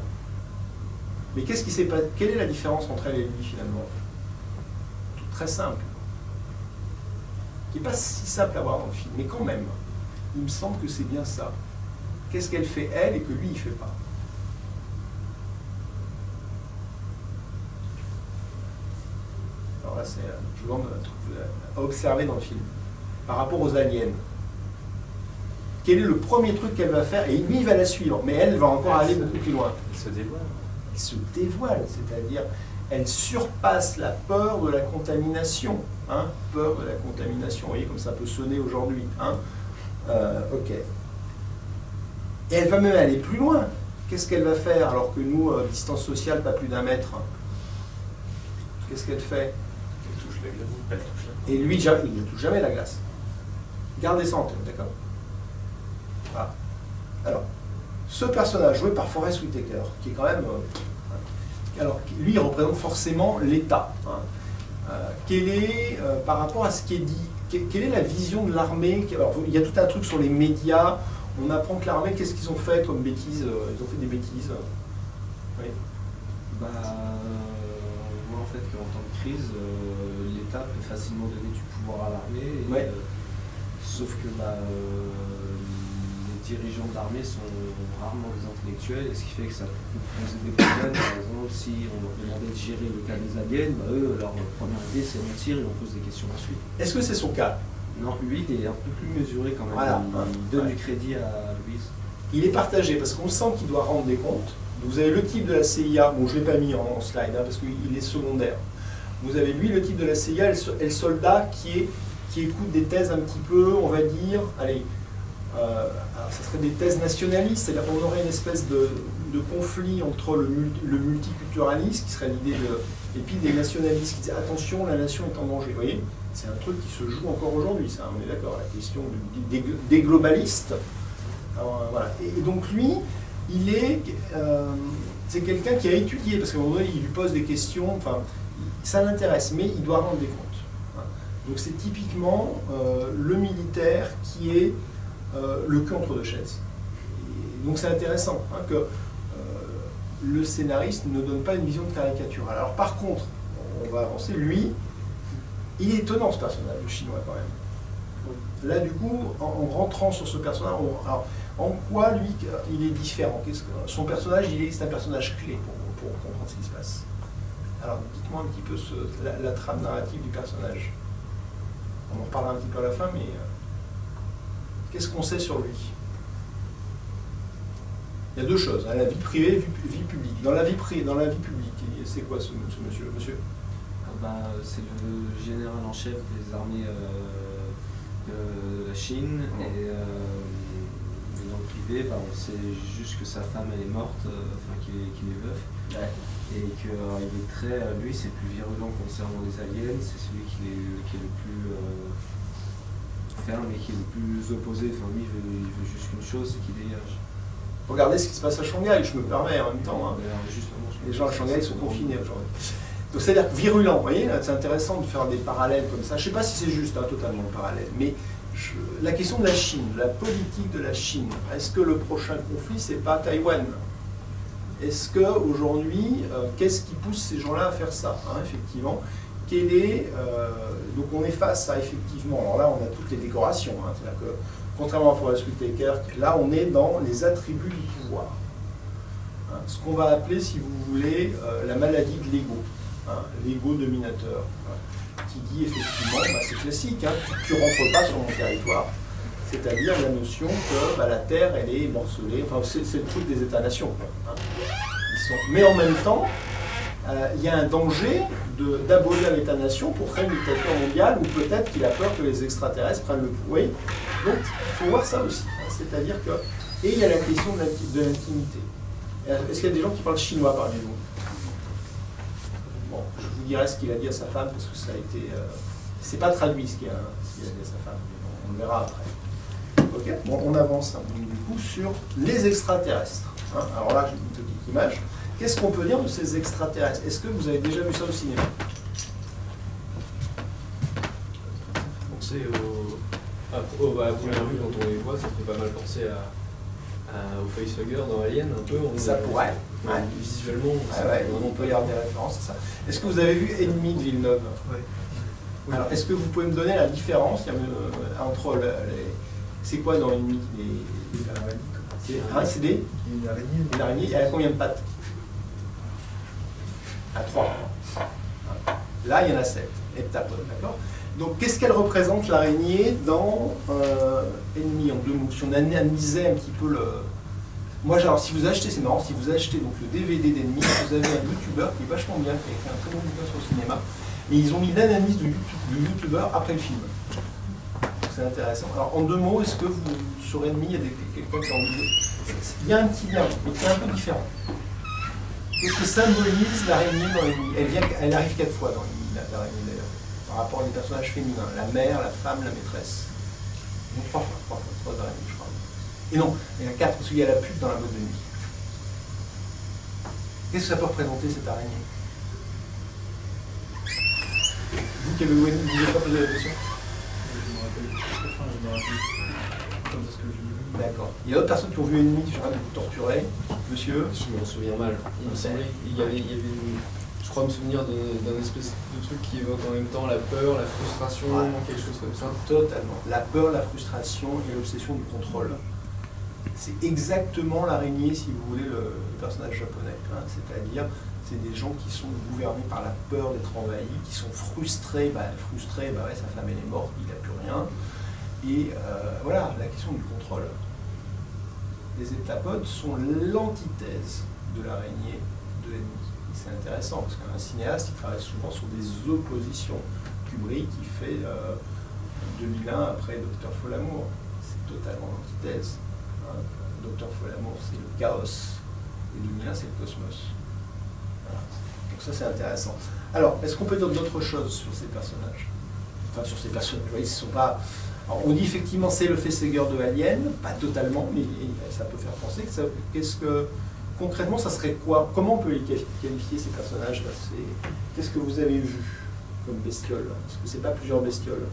Mais qu'est-ce qui s'est passé? Quelle est la différence entre elle et lui, finalement? Très simple. Qui n'est pas si simple à voir dans le film. Mais quand même, il me semble que c'est bien ça. Qu'est-ce qu'elle fait, elle, et que lui, il ne fait pas? Alors là, je vous demande à observer dans le film. Par rapport aux aliens. Quel est le premier truc qu'elle va faire? Et lui, il va la suivre. Mais elle va encore aller beaucoup plus loin. Elle se dévoile. Elle se dévoile, c'est-à-dire elle surpasse la peur de la contamination. Peur de la contamination. Vous voyez comme ça peut sonner aujourd'hui. Ok. Et elle va même aller plus loin. Qu'est-ce qu'elle va faire alors que nous, distance sociale, pas plus d'1 mètre? Qu'est-ce qu'elle fait? Elle touche la glace. Elle touche la glace. Et lui, il ne touche jamais la glace. Gardez ça en tête, d'accord? Voilà. Alors, ce personnage joué par Forest Whitaker, qui est quand même... alors, lui, il représente forcément l'État. Quel est, par rapport à ce qui est dit, quelle est la vision de l'armée? Alors, il y a tout un truc sur les médias. On apprend que l'armée, qu'est-ce qu'ils ont fait comme bêtises? Ils ont fait des bêtises. Oui. Bah, on voit en fait qu'en temps de crise, l'État peut facilement donner du pouvoir à l'armée. Ouais. Sauf que les dirigeants de l'armée sont rarement des intellectuels, et ce qui fait que ça peut poser des problèmes. Par exemple, si on leur demandait de gérer le cas des aliens, eux, leur première idée c'est mentir et on pose des questions ensuite. Est-ce que c'est son cas? Non, lui, il est un peu plus mesuré quand même. Voilà. Il donne du crédit à Louise. Il est partagé parce qu'on sent qu'il doit rendre des comptes. Vous avez le type de la CIA, bon je ne l'ai pas mis en slide parce qu'il est secondaire. Vous avez lui, le type de la CIA, et le soldat qui écoute des thèses un petit peu, on va dire, allez, alors ça serait des thèses nationalistes, c'est-à-dire qu'on aurait une espèce de conflit entre le multiculturalisme, qui serait l'idée et puis des nationalistes qui disent attention, la nation est en danger. Vous voyez, c'est un truc qui se joue encore aujourd'hui, ça, on est d'accord, la question des globalistes. Alors, voilà. Et donc lui, c'est quelqu'un qui a étudié, parce qu'à un moment donné, il lui pose des questions, enfin, ça l'intéresse, mais il doit rendre des comptes. Donc c'est typiquement le militaire qui est le cul entre deux chaises. Et donc c'est intéressant que le scénariste ne donne pas une vision de caricature. Alors par contre, on va avancer, lui, il est étonnant ce personnage, le chinois quand même. Là du coup, en rentrant sur ce personnage, alors, en quoi lui, il est différent? Son personnage, c'est un personnage clé pour comprendre ce qui se passe. Alors, dites-moi un petit peu la trame narrative du personnage. On en reparlera un petit peu à la fin, mais qu'est-ce qu'on sait sur lui? Il y a deux choses, hein, la vie privée et vie publique. Dans la vie publique, c'est quoi ce monsieur? C'est le général en chef des armées de la Chine, et dans le privé, on sait juste que sa femme elle est morte, qu'il est veuf, et qu'il est très, lui c'est plus virulent concernant les aliens, c'est celui qui est le plus ferme et qui est le plus opposé. Lui il veut juste qu'une chose, c'est qu'il dégage. Regardez ce qui se passe à Shanghai, je me permets en même temps. Hein. Justement, les gens à Shanghai sont confinés aujourd'hui. Donc c'est-à-dire que virulent, vous voyez, c'est intéressant de faire des parallèles comme ça. Je ne sais pas si c'est juste, totalement le parallèle, mais la question de la Chine, la politique de la Chine, est-ce que le prochain conflit, c'est pas Taïwan? Est-ce qu'aujourd'hui, qu'est-ce qui pousse ces gens-là à faire ça, effectivement? Donc on est face à, effectivement, alors là on a toutes les décorations, c'est-à-dire que, contrairement à Forest Whitaker, là on est dans les attributs du pouvoir. Ce qu'on va appeler, si vous voulez, la maladie de l'ego. L'ego dominateur, qui dit effectivement, c'est classique, tu ne rentres pas sur mon territoire, c'est-à-dire la notion que la terre elle est morcelée, c'est le truc des États-nations. Mais en même temps, il y a un danger d'abolir l'État-nation pour créer une dictature mondiale, ou peut-être qu'il a peur que les extraterrestres prennent le pouvoir. Donc il faut voir ça aussi, c'est-à-dire que... Et il y a la question de l'intimité. Est-ce qu'il y a des gens qui parlent chinois parmi vous? Bon, je vous dirai ce qu'il a dit à sa femme, parce que ça a été... c'est pas traduit ce qu'il a dit à sa femme, mais on le verra après. Ok, bon, on avance donc, du coup sur les extraterrestres. Alors là, j'ai une petite image. Qu'est-ce qu'on peut dire de ces extraterrestres? Est-ce que vous avez déjà vu ça au cinéma? Penser à première vue, quand on les voit, ça fait pas mal penser au facehugger dans Alien, un peu. Ça pourrait. Visuellement, on peut y avoir des références à ça. Est-ce que vous avez vu Ennemi de Villeneuve? Oui. Alors, est-ce que vous pouvez me donner la différence entre les... C'est quoi dans Ennemi? C'est des... Une araignée. Une araignée, elle a combien de pattes? À 3. Là, il y en a 7. Heptapodes, d'accord? Donc, qu'est-ce qu'elle représente, l'araignée, dans Ennemi, en deux mots? Si on analysait un petit peu le... Moi, alors, si vous achetez, c'est marrant, si vous achetez donc, le DVD d'Ennemi, vous avez un youtubeur qui est vachement bien, qui a écrit un très bon bouquin sur le cinéma, et ils ont mis l'analyse du youtubeur après le film. C'est intéressant. Alors, en deux mots, est-ce que vous, sur Ennemi, il y a quelqu'un qui a envie de... Il y a un petit lien, mais qui est un peu différent. Qu'est-ce que symbolise l'araignée dans Ennemi? Elle arrive 4 fois dans Ennemi, l'araignée d'ailleurs, par rapport à des personnages féminins, la mère, la femme, la maîtresse. Donc 3 araignées, je crois. Et non, il y en a 4, parce qu'il y a la pute dans la boîte de nuit. Qu'est-ce que ça peut représenter, cette araignée? Vous qui avez vu Ennemi, vous n'avez pas posé la question? Je me rappelle. Quand est-ce que je l'ai vu? D'accord. Il y a d'autres personnes qui ont vu Ennemi, je crois, de vous torturer. Monsieur? Je m'en souviens mal. Il me semblait qu'il y avait je crois me souvenir d'un espèce de truc qui évoque en même temps la peur, la frustration, quelque chose comme ça. Totalement. La peur, la frustration et l'obsession du contrôle. C'est exactement l'araignée, si vous voulez, le personnage japonais. C'est-à-dire, c'est des gens qui sont gouvernés par la peur d'être envahis, qui sont frustrés. Sa femme elle est morte, il n'a plus rien. Et voilà, la question du contrôle. Les heptapodes sont l'antithèse de l'araignée de Ennemi. C'est intéressant parce qu'un cinéaste, il travaille souvent sur des oppositions. Kubrick, qui fait 2001 après Docteur Folamour. C'est totalement l'antithèse. Docteur Folamour, c'est le chaos. Et 2001, c'est le cosmos. Voilà. Donc ça, c'est intéressant. Alors, est-ce qu'on peut dire d'autres choses sur ces personnages? Enfin, sur ces personnages, vous voyez, ils ne sont pas... Alors, on dit effectivement c'est le facehugger de Alien, pas totalement, mais ça peut faire penser que concrètement ça serait quoi? Comment on peut les qualifier ces personnages-là? Qu'est-ce que vous avez vu comme bestioles? Est-ce que c'est pas plusieurs bestioles?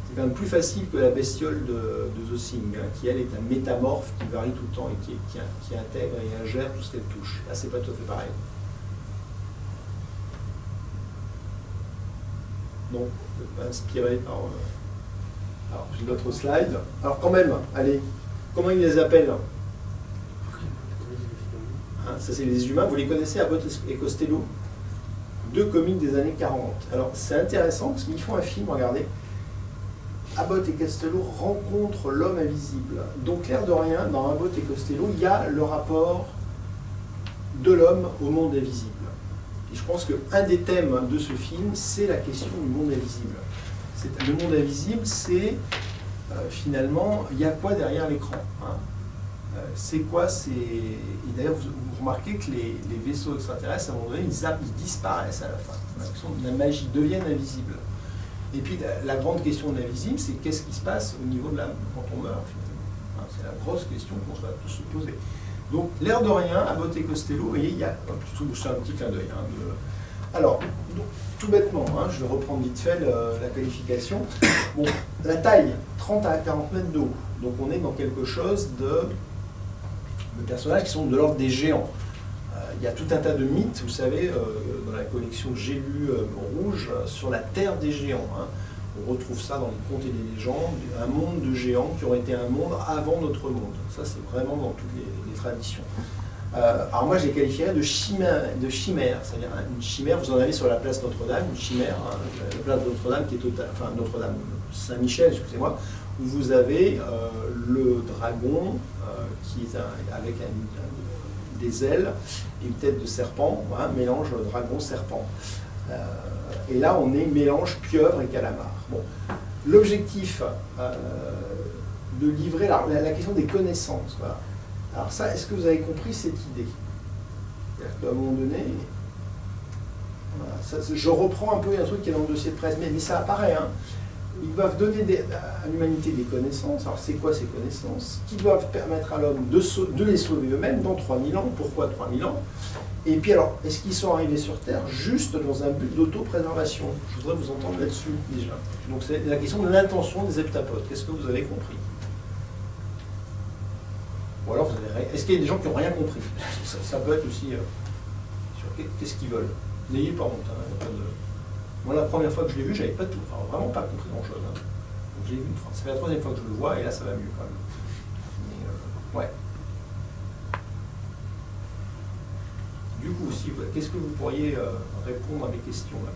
C'est quand même plus facile que la bestiole de The Thing, qui elle est un métamorphe qui varie tout le temps et qui intègre et ingère tout ce qu'elle touche. Là c'est pas tout à fait pareil. Non, inspiré par... Alors, j'ai d'autres slides. Alors, quand même, allez, comment ils les appellent? ça c'est les humains, vous les connaissez, Abbott et Costello, 2 comiques des années 40. Alors c'est intéressant parce qu'ils font un film, regardez. Abbott et Costello rencontrent l'homme invisible. Donc l'air de rien, dans Abbott et Costello, il y a le rapport de l'homme au monde invisible. Et je pense qu'un des thèmes de ce film, c'est la question du monde invisible. Le monde invisible, c'est finalement, il y a quoi derrière l'écran, hein? C'est quoi, et d'ailleurs vous remarquez que les vaisseaux extraterrestres, à un moment donné, ils disparaissent à la fin. La magie deviennent invisibles. Et puis la grande question de l'invisible, c'est qu'est-ce qui se passe au niveau de l'âme quand on meurt, finalement, hein? C'est la grosse question qu'on va tous se poser. Donc l'air de rien, Abbott et Costello, vous voyez, il y a c'est un petit clin d'œil. Hein, Alors, donc, tout bêtement, hein, je vais reprendre vite fait la qualification. Bon, la taille, 30 à 40 mètres de haut. Donc on est dans quelque chose de personnages qui sont de l'ordre des géants. Il y a tout un tas de mythes, vous savez, dans la collection que j'ai lue rouge, sur la terre des géants. Hein. On retrouve ça dans les contes et les légendes, un monde de géants qui aurait été un monde avant notre monde. Ça, c'est vraiment dans toutes les traditions. Alors moi, je les qualifierais de chimère. C'est-à-dire une chimère, vous en avez sur la place Notre-Dame, une chimère, hein, la place Notre-Dame qui est totale, enfin Notre-Dame, Saint-Michel, excusez-moi, où vous avez le dragon qui est avec des ailes et une tête de serpent, hein, mélange dragon-serpent. Et là, on est mélange pieuvre et calamar. Bon. L'objectif de livrer la question des connaissances. Voilà. Alors ça, est-ce que vous avez compris cette idée? À un moment donné, voilà, ça, je reprends un peu un truc qui est dans le dossier de presse, mais ça apparaît. Hein. Ils doivent donner à l'humanité des connaissances. Alors c'est quoi ces connaissances? Qui doivent permettre à l'homme de les sauver eux-mêmes dans 3000 ans. Pourquoi 3000 ans? Et puis alors, est-ce qu'ils sont arrivés sur Terre juste dans un but d'autopréservation? Je voudrais vous entendre là-dessus déjà. Donc c'est la question de l'intention des heptapodes. Qu'est-ce que vous avez compris? Ou alors, est-ce qu'il y a des gens qui n'ont rien compris? Ça peut être aussi sur qu'est-ce qu'ils veulent. N'ayez pas honte. Hein, Moi, la première fois que je l'ai vu, j'avais pas tout, enfin, vraiment pas compris grand-chose. Hein. Donc j'ai vu une fois. Ça fait la 3e fois que je le vois, et là, ça va mieux quand même. Mais, ouais. Du coup, aussi, qu'est-ce que vous pourriez répondre à mes questions là?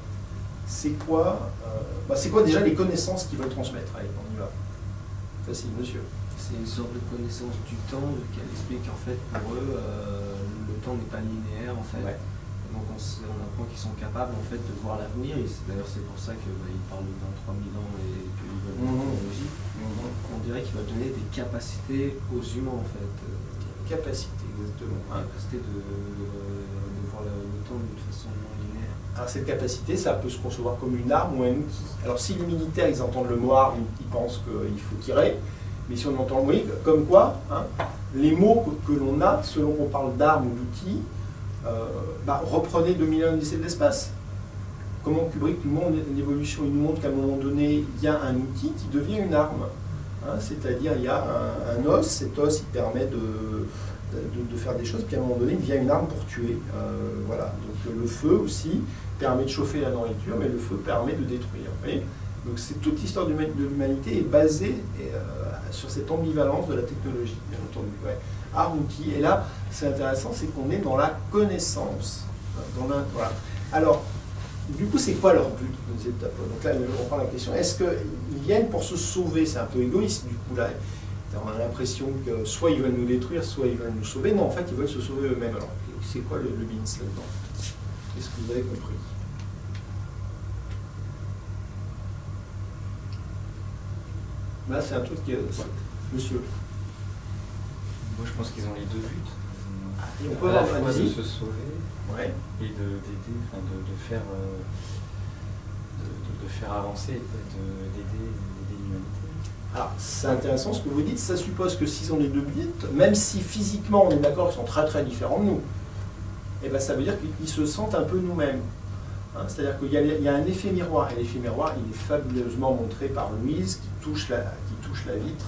C'est quoi déjà les connaissances qu'ils veulent transmettre? Allez, on y va. Facile, monsieur. C'est une sorte de connaissance du temps qu'elle explique en fait pour eux, le temps n'est pas linéaire en fait. Ouais. Donc on apprend qu'ils sont capables en fait de voir l'avenir. D'ailleurs c'est pour ça qu'ils parlent de 23 000 ans et qu'ils veulent une technologie. On dirait qu'ils veulent donner des capacités aux humains en fait. Capacité, exactement. Capacité de voir le temps d'une façon non linéaire. Alors cette capacité, ça peut se concevoir comme une arme ou un outil. Alors si les militaires ils entendent le mot arme, ils pensent qu'il faut tirer. Mais si on entend, oui, comme quoi, hein, les mots que l'on a, selon qu'on parle d'armes ou d'outils, reprenez 2000 ans d'essai de l'espace. Comment Kubrick nous montre l'évolution, il nous montre qu'à un moment donné, il y a un outil qui devient une arme. Hein, c'est-à-dire, il y a un os, cet os, il permet de faire des choses, puis à un moment donné, il devient une arme pour tuer. Voilà. Donc le feu aussi permet de chauffer la nourriture, mais le feu permet de détruire. Vous voyez ? Donc toute l'histoire de l'humanité est basée sur cette ambivalence de la technologie, bien entendu. Ouais. Arme, outil. Et là, c'est intéressant, c'est qu'on est dans la connaissance. Voilà. Alors, du coup, c'est quoi leur but de ces heptapodes? Donc là, on prend la question, est-ce qu'ils viennent pour se sauver? C'est un peu égoïste, du coup, là. On a l'impression que soit ils veulent nous détruire, soit ils veulent nous sauver. Non, en fait, ils veulent se sauver eux-mêmes. Alors, c'est quoi le bins là-dedans? Qu'est-ce que vous avez compris? Là, c'est un truc qui est... Monsieur. Moi, je pense qu'ils ont les deux buts. Et on peut avoir la fois de se sauver et d'aider, enfin de faire avancer, d'aider l'humanité. Alors, c'est intéressant ce que vous dites. Ça suppose que s'ils ont les deux buts, même si physiquement on est d'accord qu'ils sont très très différents de nous, et ben, ça veut dire qu'ils se sentent un peu nous-mêmes. Hein, c'est-à-dire qu'il y a un effet miroir. Et l'effet miroir, il est fabuleusement montré par Louise qui touche la vitre.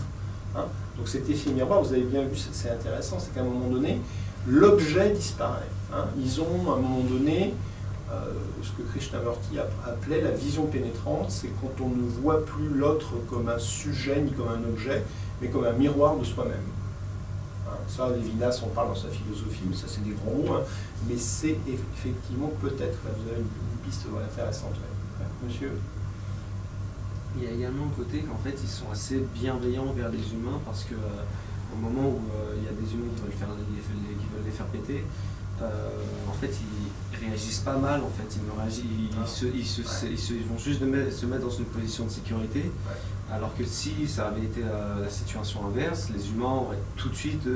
Hein. Donc cet effet miroir, vous avez bien vu, c'est intéressant, c'est qu'à un moment donné, l'objet disparaît. Hein. Ils ont à un moment donné ce que Krishnamurti appelait la vision pénétrante, c'est quand on ne voit plus l'autre comme un sujet ni comme un objet, mais comme un miroir de soi-même. Hein. Ça, Lévinas, on parle dans sa philosophie, mais ça c'est des grands mots. Hein. Mais c'est effectivement peut-être, là vous avez une piste intéressante. Ouais. Monsieur? Il y a également le côté qu'en fait ils sont assez bienveillants envers les humains parce que au moment où il y a des humains qui veulent les faire péter, en fait ils réagissent pas mal en fait, ils vont juste se mettre dans une position de sécurité, alors que si ça avait été la situation inverse, les humains auraient tout de suite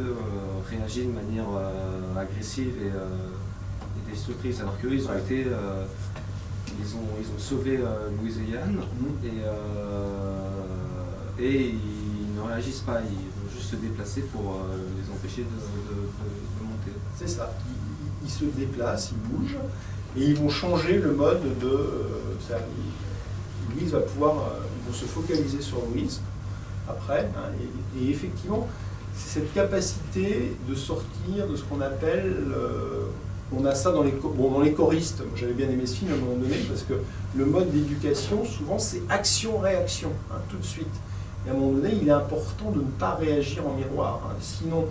réagi de manière agressive et destructrice, alors qu'eux ils ont été ils ont sauvé Louise et Yann et ils ne réagissent pas, ils vont juste se déplacer pour les empêcher de monter. C'est ça, ils se déplacent, ils bougent et ils vont changer le mode de... Louise va pouvoir, ils vont se focaliser sur Louise après, hein, et effectivement, c'est cette capacité de sortir de ce qu'on appelle... on a ça dans les choristes. J'avais bien aimé ce film à un moment donné parce que le mode d'éducation, souvent, c'est action-réaction, hein, tout de suite. Et à un moment donné, il est important de ne pas réagir en miroir. Hein. Sinon,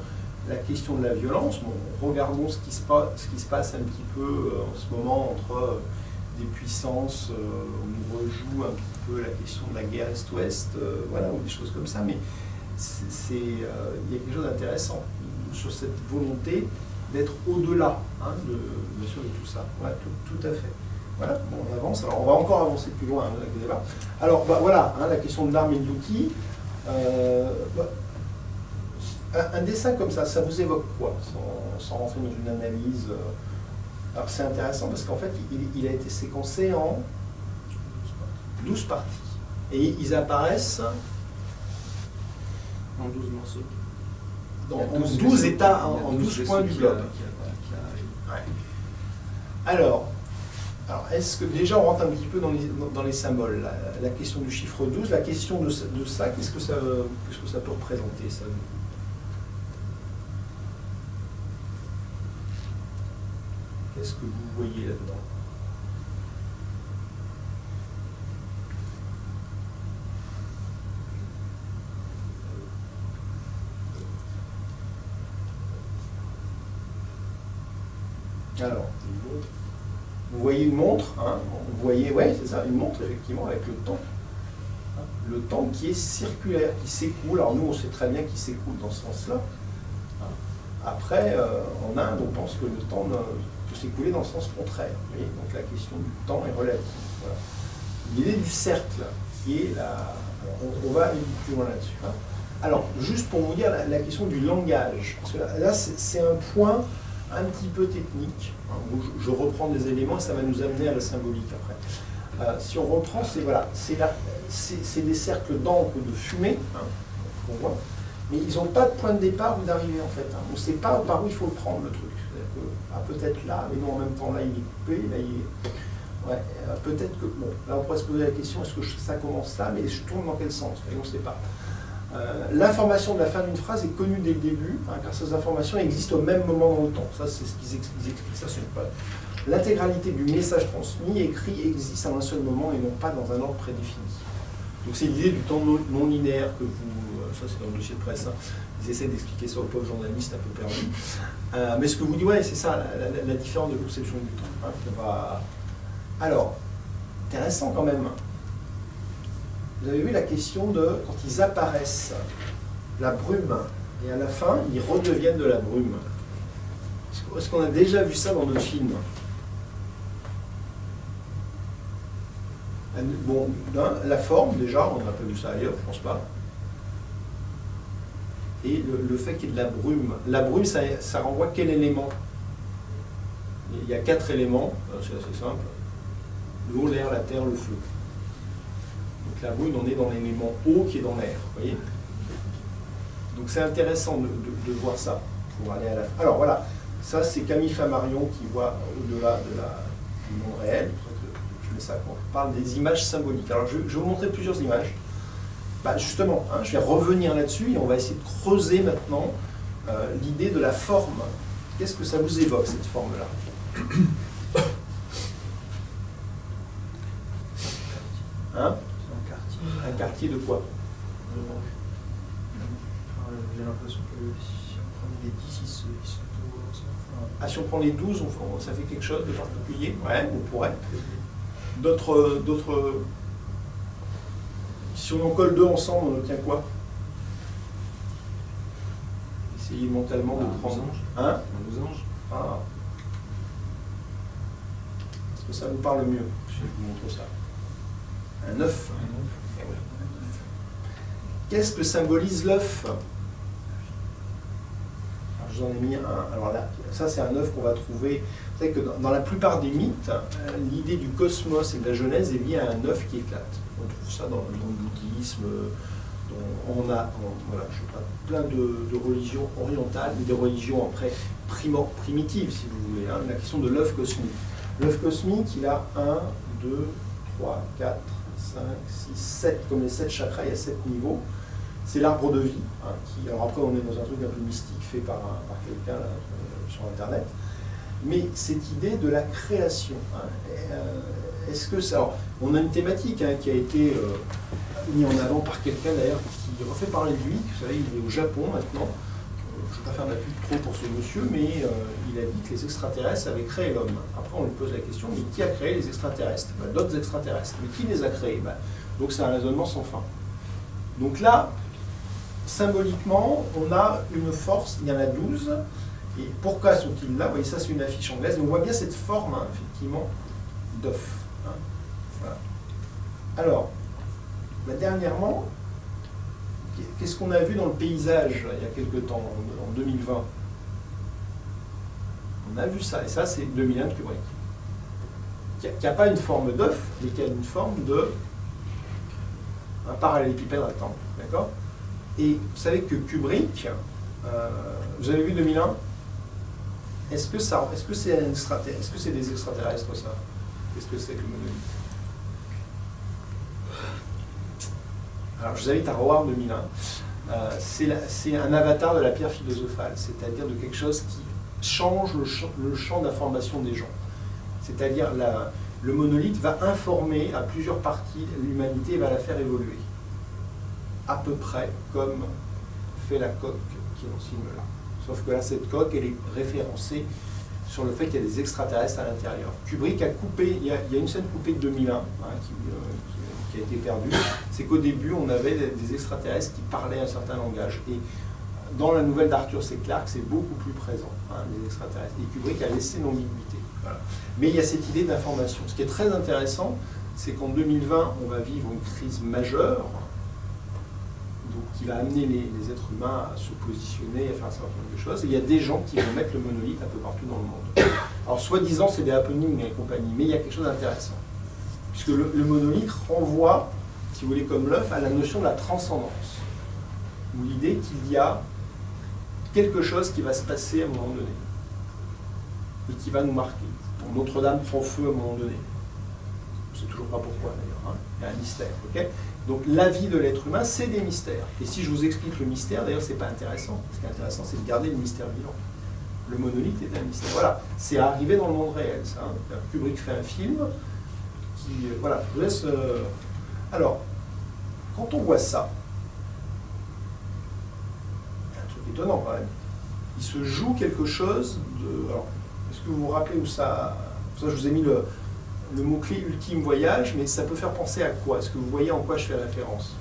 la question de la violence, bon, regardons ce qui se passe un petit peu en ce moment entre des puissances, on nous rejoue un petit peu la question de la guerre Est-Ouest, voilà, ou des choses comme ça, mais il y a quelque chose d'intéressant sur cette volonté d'être au-delà, hein, bien sûr, de tout ça. Ouais, tout à fait. Voilà, bon, on avance. Alors, on va encore avancer plus loin avec le débat. Alors, voilà, hein, la question de l'arme et de l'outil. Un dessin comme ça vous évoque quoi, sans rentrer dans une analyse Alors, c'est intéressant parce qu'en fait, il a été séquencé en 12 parties. Et ils apparaissent en 12 morceaux. En 12 états, en 12 points du globe. Ouais. Alors, est-ce que déjà on rentre un petit peu dans les symboles, la question du chiffre 12, la question de ça, qu'est-ce que ça peut représenter ça? Qu'est-ce que vous voyez là-dedans? Alors, vous voyez une montre, hein, vous voyez, ouais, c'est ça, une montre, effectivement, avec le temps. Le temps qui est circulaire, qui s'écoule. Alors nous, on sait très bien qu'il s'écoule dans ce sens-là. Après, en Inde, on pense que le temps peut s'écouler dans le sens contraire. Vous voyez, donc la question du temps est relative. Voilà. L'idée du cercle, qui est la... Alors, on va aller plus loin là-dessus. Hein. Alors, juste pour vous dire la question du langage, parce que là c'est un point un petit peu technique, hein, où je reprends des éléments et ça va nous amener à la symbolique après. Si on reprend, c'est des cercles d'encre ou de fumée, hein, qu'on voit, mais ils n'ont pas de point de départ ou d'arrivée en fait. Hein. On ne sait pas par où il faut le prendre le truc. Peut-être là, mais non, en même temps là il est coupé, là il est... Ouais, peut-être que... Bon, là on pourrait se poser la question, est-ce que ça commence là, mais je tourne dans quel sens? Et on ne sait pas. L'information de la fin d'une phrase est connue dès le début, hein, car ces informations existent au même moment dans le temps. Ça, c'est ce qu'ils expliquent ça sur une page. L'intégralité du message transmis, écrit, existe à un seul moment et non pas dans un ordre prédéfini. Donc c'est l'idée du temps non linéaire que vous... ça c'est dans le dossier de presse, hein, ils essaient d'expliquer ça aux pauvres journalistes un peu perdus. Mais ce que vous dites, ouais, c'est ça, la différence de conception du temps. Hein, Alors, intéressant quand même. Vous avez vu la question de, quand ils apparaissent, la brume, et à la fin, ils redeviennent de la brume. Est-ce qu'on a déjà vu ça dans d'autres films? Bon, la forme, déjà, on n'a pas vu ça ailleurs, je pense pas. Et le fait qu'il y ait de la brume. La brume, ça renvoie quel élément? Il y a 4 éléments, c'est assez simple. L'eau, l'air, la terre, le feu. Donc la brume, on est dans l'élément eau qui est dans l'air, vous voyez. Donc c'est intéressant de voir ça, pour aller à la fin. Alors voilà, ça c'est Camille Flammarion qui voit au-delà du monde réel. Je mets ça quand on parle des images symboliques. Alors je vais vous montrer plusieurs images. Bah, justement, hein, je vais revenir là-dessus et on va essayer de creuser maintenant l'idée de la forme. Qu'est-ce que ça vous évoque, cette forme-là? Hein? Un quartier de quoi? J'ai l'impression que prenez les 10, ils sont ah, si on prend les 12, ça fait quelque chose de particulier? Ouais, on pourrait. D'autres... Si on en colle 2 ensemble, on obtient quoi? Essayez mentalement de prendre... Hein? Un losange. Ah. Est-ce que ça vous parle mieux? Je vous montre ça. Un œuf. Eh oui. Qu'est-ce que symbolise l'œuf? Je vous en ai mis un. Alors là, ça c'est un œuf qu'on va trouver. Vous savez que dans la plupart des mythes, l'idée du cosmos et de la Genèse est liée à un œuf qui éclate. On trouve ça dans le bouddhisme. Voilà, je parle plein de religions orientales, mais des religions après primitives, si vous voulez. Hein, la question de l'œuf cosmique. L'œuf cosmique, il a 1, 2, 3, 4, 5, 6, 7, comme les 7 chakras, il y a 7 niveaux. C'est l'arbre de vie, hein, alors après on est dans un truc un peu mystique fait par quelqu'un sur Internet, mais cette idée de la création, hein, est-ce que ça... Alors, on a une thématique hein, qui a été mise en avant par quelqu'un d'ailleurs qui refait parler de lui, vous savez, il est au Japon maintenant, je ne vais pas faire de la pub trop pour ce monsieur, mais il a dit que les extraterrestres avaient créé l'homme. Après on lui pose la question, mais qui a créé les extraterrestres? D'autres extraterrestres, mais qui les a créés? Donc c'est un raisonnement sans fin. Donc là, symboliquement, on a une force, il y en a 12, et pourquoi sont-ils là? Vous voyez, ça c'est une affiche anglaise, on voit bien cette forme, hein, effectivement, d'œuf. Hein. Voilà. Alors, dernièrement, qu'est-ce qu'on a vu dans le paysage il y a quelque temps, en 2020? On a vu ça, et ça c'est 2001 de Kubrick. Qui n'a pas une forme d'œuf, mais qui a une forme de un parallélépipède rectangle, d'accord? Et vous savez que Kubrick, vous avez vu 2001? Est-ce que c'est Est-ce que c'est des extraterrestres, ça? Qu'est-ce que c'est que le monolithe? Alors, je vous invite à revoir 2001. C'est un avatar de la pierre philosophale, c'est-à-dire de quelque chose qui change le champ d'information des gens. C'est-à-dire, le monolithe va informer à plusieurs parties l'humanité et va la faire évoluer. À peu près comme fait la coque qui est dans ce film-là. Sauf que là, cette coque, elle est référencée sur le fait qu'il y a des extraterrestres à l'intérieur. Kubrick a coupé, il y a une scène coupée de 2001 hein, qui a été perdue. C'est qu'au début, on avait des extraterrestres qui parlaient un certain langage. Et dans la nouvelle d'Arthur C. Clarke, c'est beaucoup plus présent, hein, les extraterrestres. Et Kubrick a laissé l'ambiguïté. Voilà. Mais il y a cette idée d'information. Ce qui est très intéressant, c'est qu'en 2020, on va vivre une crise majeure, donc qui va amener les êtres humains à se positionner, à faire un certain nombre de choses. Et il y a des gens qui vont mettre le monolithe un peu partout dans le monde. Alors, soi-disant, c'est des happenings et compagnie, mais il y a quelque chose d'intéressant. Puisque le monolithe renvoie, si vous voulez, comme l'œuf, à la notion de la transcendance. Ou l'idée qu'il y a quelque chose qui va se passer à un moment donné. Et qui va nous marquer. Notre-Dame prend feu à un moment donné. Je ne sais toujours pas pourquoi, d'ailleurs. Hein. Il y a un mystère, ok ? Donc la vie de l'être humain, c'est des mystères. Et si je vous explique le mystère, d'ailleurs, c'est pas intéressant. Ce qui est intéressant, c'est de garder le mystère vivant. Le monolithe est un mystère. Voilà, c'est arrivé dans le monde réel, ça. Hein. Kubrick fait un film qui... voilà, je vous laisse... Alors, quand on voit ça, il y a un truc étonnant, quand même. Il se joue quelque chose de... Alors, est-ce que vous vous rappelez où ça... Ça, je vous ai mis le mot-clé ultime voyage, mais ça peut faire penser à quoi? Est-ce que vous voyez en quoi je fais référence?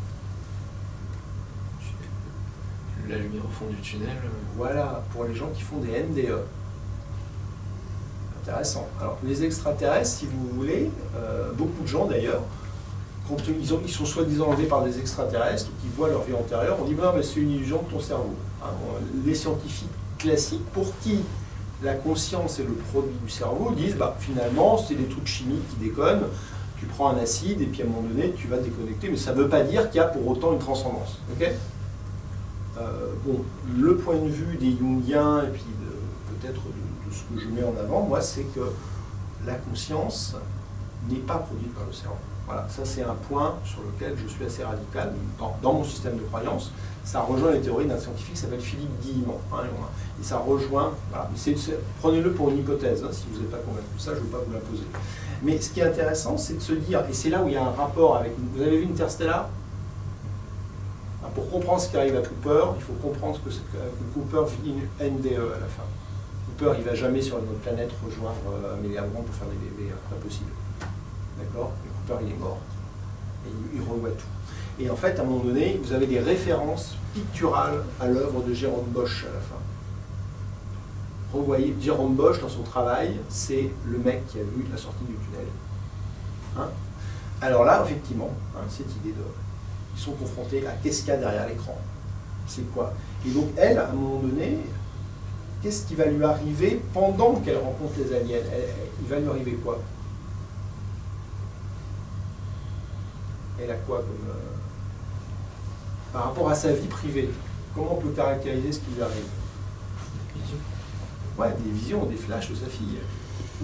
La lumière au fond du tunnel. Voilà, pour les gens qui font des NDE. Intéressant. Alors, les extraterrestres, si vous voulez, beaucoup de gens d'ailleurs, quand ils sont soi-disant enlevés par des extraterrestres, ou qu'ils voient leur vie antérieure, on dit non, mais c'est une illusion de ton cerveau. Hein, les scientifiques classiques, pour qui la conscience est le produit du cerveau, disent finalement c'est des trucs chimiques qui déconnent, tu prends un acide et puis à un moment donné tu vas déconnecter, mais ça ne veut pas dire qu'il y a pour autant une transcendance. Okay, bon, le point de vue des Jungiens et puis peut-être de ce que je mets en avant, moi, c'est que la conscience n'est pas produite par le cerveau. Voilà, ça c'est un point sur lequel je suis assez radical dans mon système de croyance. Ça rejoint les théories d'un scientifique qui s'appelle Philippe Guillemot. Hein, et ça rejoint, voilà, prenez-le pour une hypothèse, hein, si vous n'êtes pas convaincu de ça, je ne vais pas vous la poser. Mais ce qui est intéressant, c'est de se dire, et c'est là où il y a un rapport avec... Vous avez vu Interstellar? Alors, pour comprendre ce qui arrive à Cooper, il faut comprendre que Cooper vit une NDE à la fin. Cooper, il ne va jamais sur notre planète rejoindre Amelia Brown pour faire des bébés, pas possible. D'accord? Et Cooper, il est mort. Et il revoit tout. Et en fait, à un moment donné, vous avez des références picturales à l'œuvre de Jérôme Bosch à la fin. Revoyez, Jérôme Bosch, dans son travail, c'est le mec qui a vu la sortie du tunnel. Hein? Alors là, effectivement, hein, cette idée de... Ils sont confrontés à qu'est-ce qu'il y a derrière l'écran. C'est quoi? Et donc, elle, à un moment donné, qu'est-ce qui va lui arriver pendant qu'elle rencontre les aliens? Il va lui arriver quoi? Elle a quoi comme... par rapport à sa vie privée, comment on peut caractériser ce qui lui arrive? Ouais, des visions, des flashs de sa fille,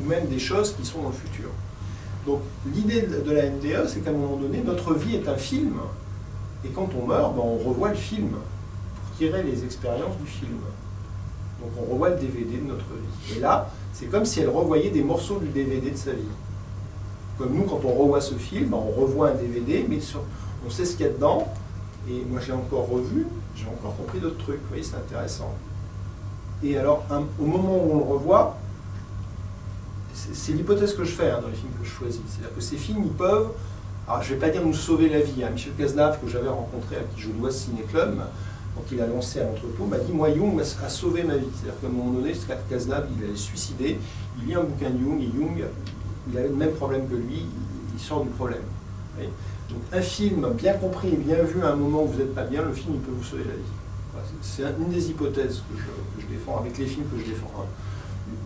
ou même des choses qui sont dans le futur. Donc l'idée de la NDE, c'est qu'à un moment donné, notre vie est un film, et quand on meurt, ben, on revoit le film, pour tirer les expériences du film. Donc on revoit le DVD de notre vie. Et là, c'est comme si elle revoyait des morceaux du DVD de sa vie. Comme nous, quand on revoit ce film, ben, on revoit un DVD, mais on sait ce qu'il y a dedans, et moi j'ai encore revu, j'ai encore compris d'autres trucs, vous voyez, c'est intéressant. Et alors, au moment où on le revoit, c'est l'hypothèse que je fais dans les films que je choisis. C'est-à-dire que ces films, ils peuvent, alors je ne vais pas dire nous sauver la vie. Hein. Michel Cazenave, que j'avais rencontré, à qui je dois ce ciné-club, quand il a lancé à l'entrepôt, m'a dit, moi, Jung a sauvé ma vie. C'est-à-dire qu'à un moment donné, Cazenave, il allait se suicider, il lit un bouquin de Jung, et Jung, il avait le même problème que lui, il sort du problème. Vous voyez. Donc un film bien compris et bien vu à un moment où vous n'êtes pas bien, le film, il peut vous sauver la vie. C'est une des hypothèses que je défends, avec les films que je défends. Hein.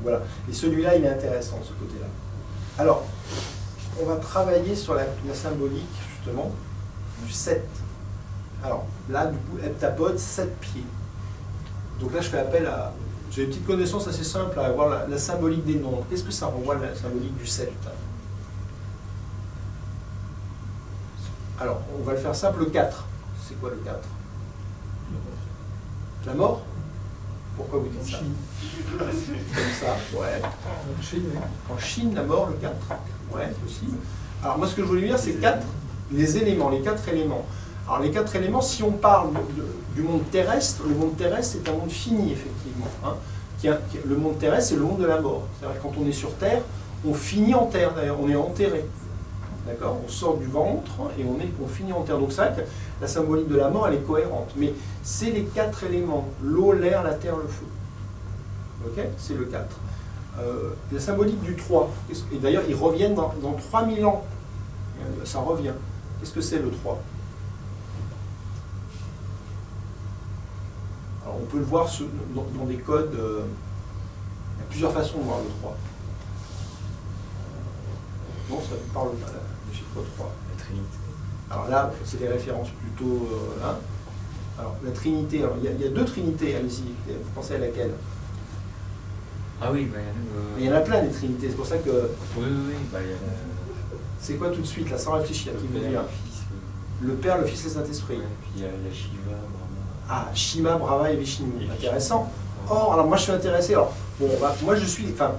Voilà. Et celui-là, il est intéressant, de ce côté-là. Alors, on va travailler sur la symbolique, justement, du 7. Alors, là, du coup, heptapode, 7 pieds. Donc là, je fais appel à... J'ai une petite connaissance assez simple à avoir la symbolique des nombres. Qu'est-ce que ça renvoie, la symbolique du 7? Alors, on va le faire simple, le 4. C'est quoi le 4? La mort? Pourquoi vous dites ça? Comme ça, ouais. En Chine, oui. En Chine, la mort, le 4. Ouais, possible. Alors moi, ce que je voulais dire, c'est les éléments, les 4 éléments. Alors les 4 éléments, si on parle du monde terrestre, le monde terrestre, c'est un monde fini, effectivement. Hein, le monde terrestre, c'est le monde de la mort. C'est-à-dire quand on est sur Terre, on finit en Terre, d'ailleurs, on est enterré. D'accord? On sort du ventre et on finit en terre. Donc c'est vrai que la symbolique de la mort, elle est cohérente. Mais c'est les 4 éléments. L'eau, l'air, la terre, le feu. Ok? C'est le 4. La symbolique du 3. Et d'ailleurs, ils reviennent dans 3000 ans. Ça revient. Qu'est-ce que c'est le 3? Alors on peut le voir dans des codes. Il y a plusieurs façons de voir le 3. Non, ça ne parle pas, le chiffre 3. La Trinité. Alors là, c'est des références plutôt... hein. Alors, la Trinité, alors, il y a 2 Trinités, allez-y. Vous pensez à laquelle? Ah oui, bah, Il y en a plein des Trinités, c'est pour ça que... Oui, bah, il y a C'est quoi tout de suite, là, sans réfléchir, qui vous vient? Fils, Le Père, le Fils et le Saint-Esprit. ouais, puis il y a Shiva, Brahma. Ah, Shima, Brahma et Vishnu. Intéressant. Or, alors moi je suis intéressé, alors, bon, bah, moi je suis... Enfin,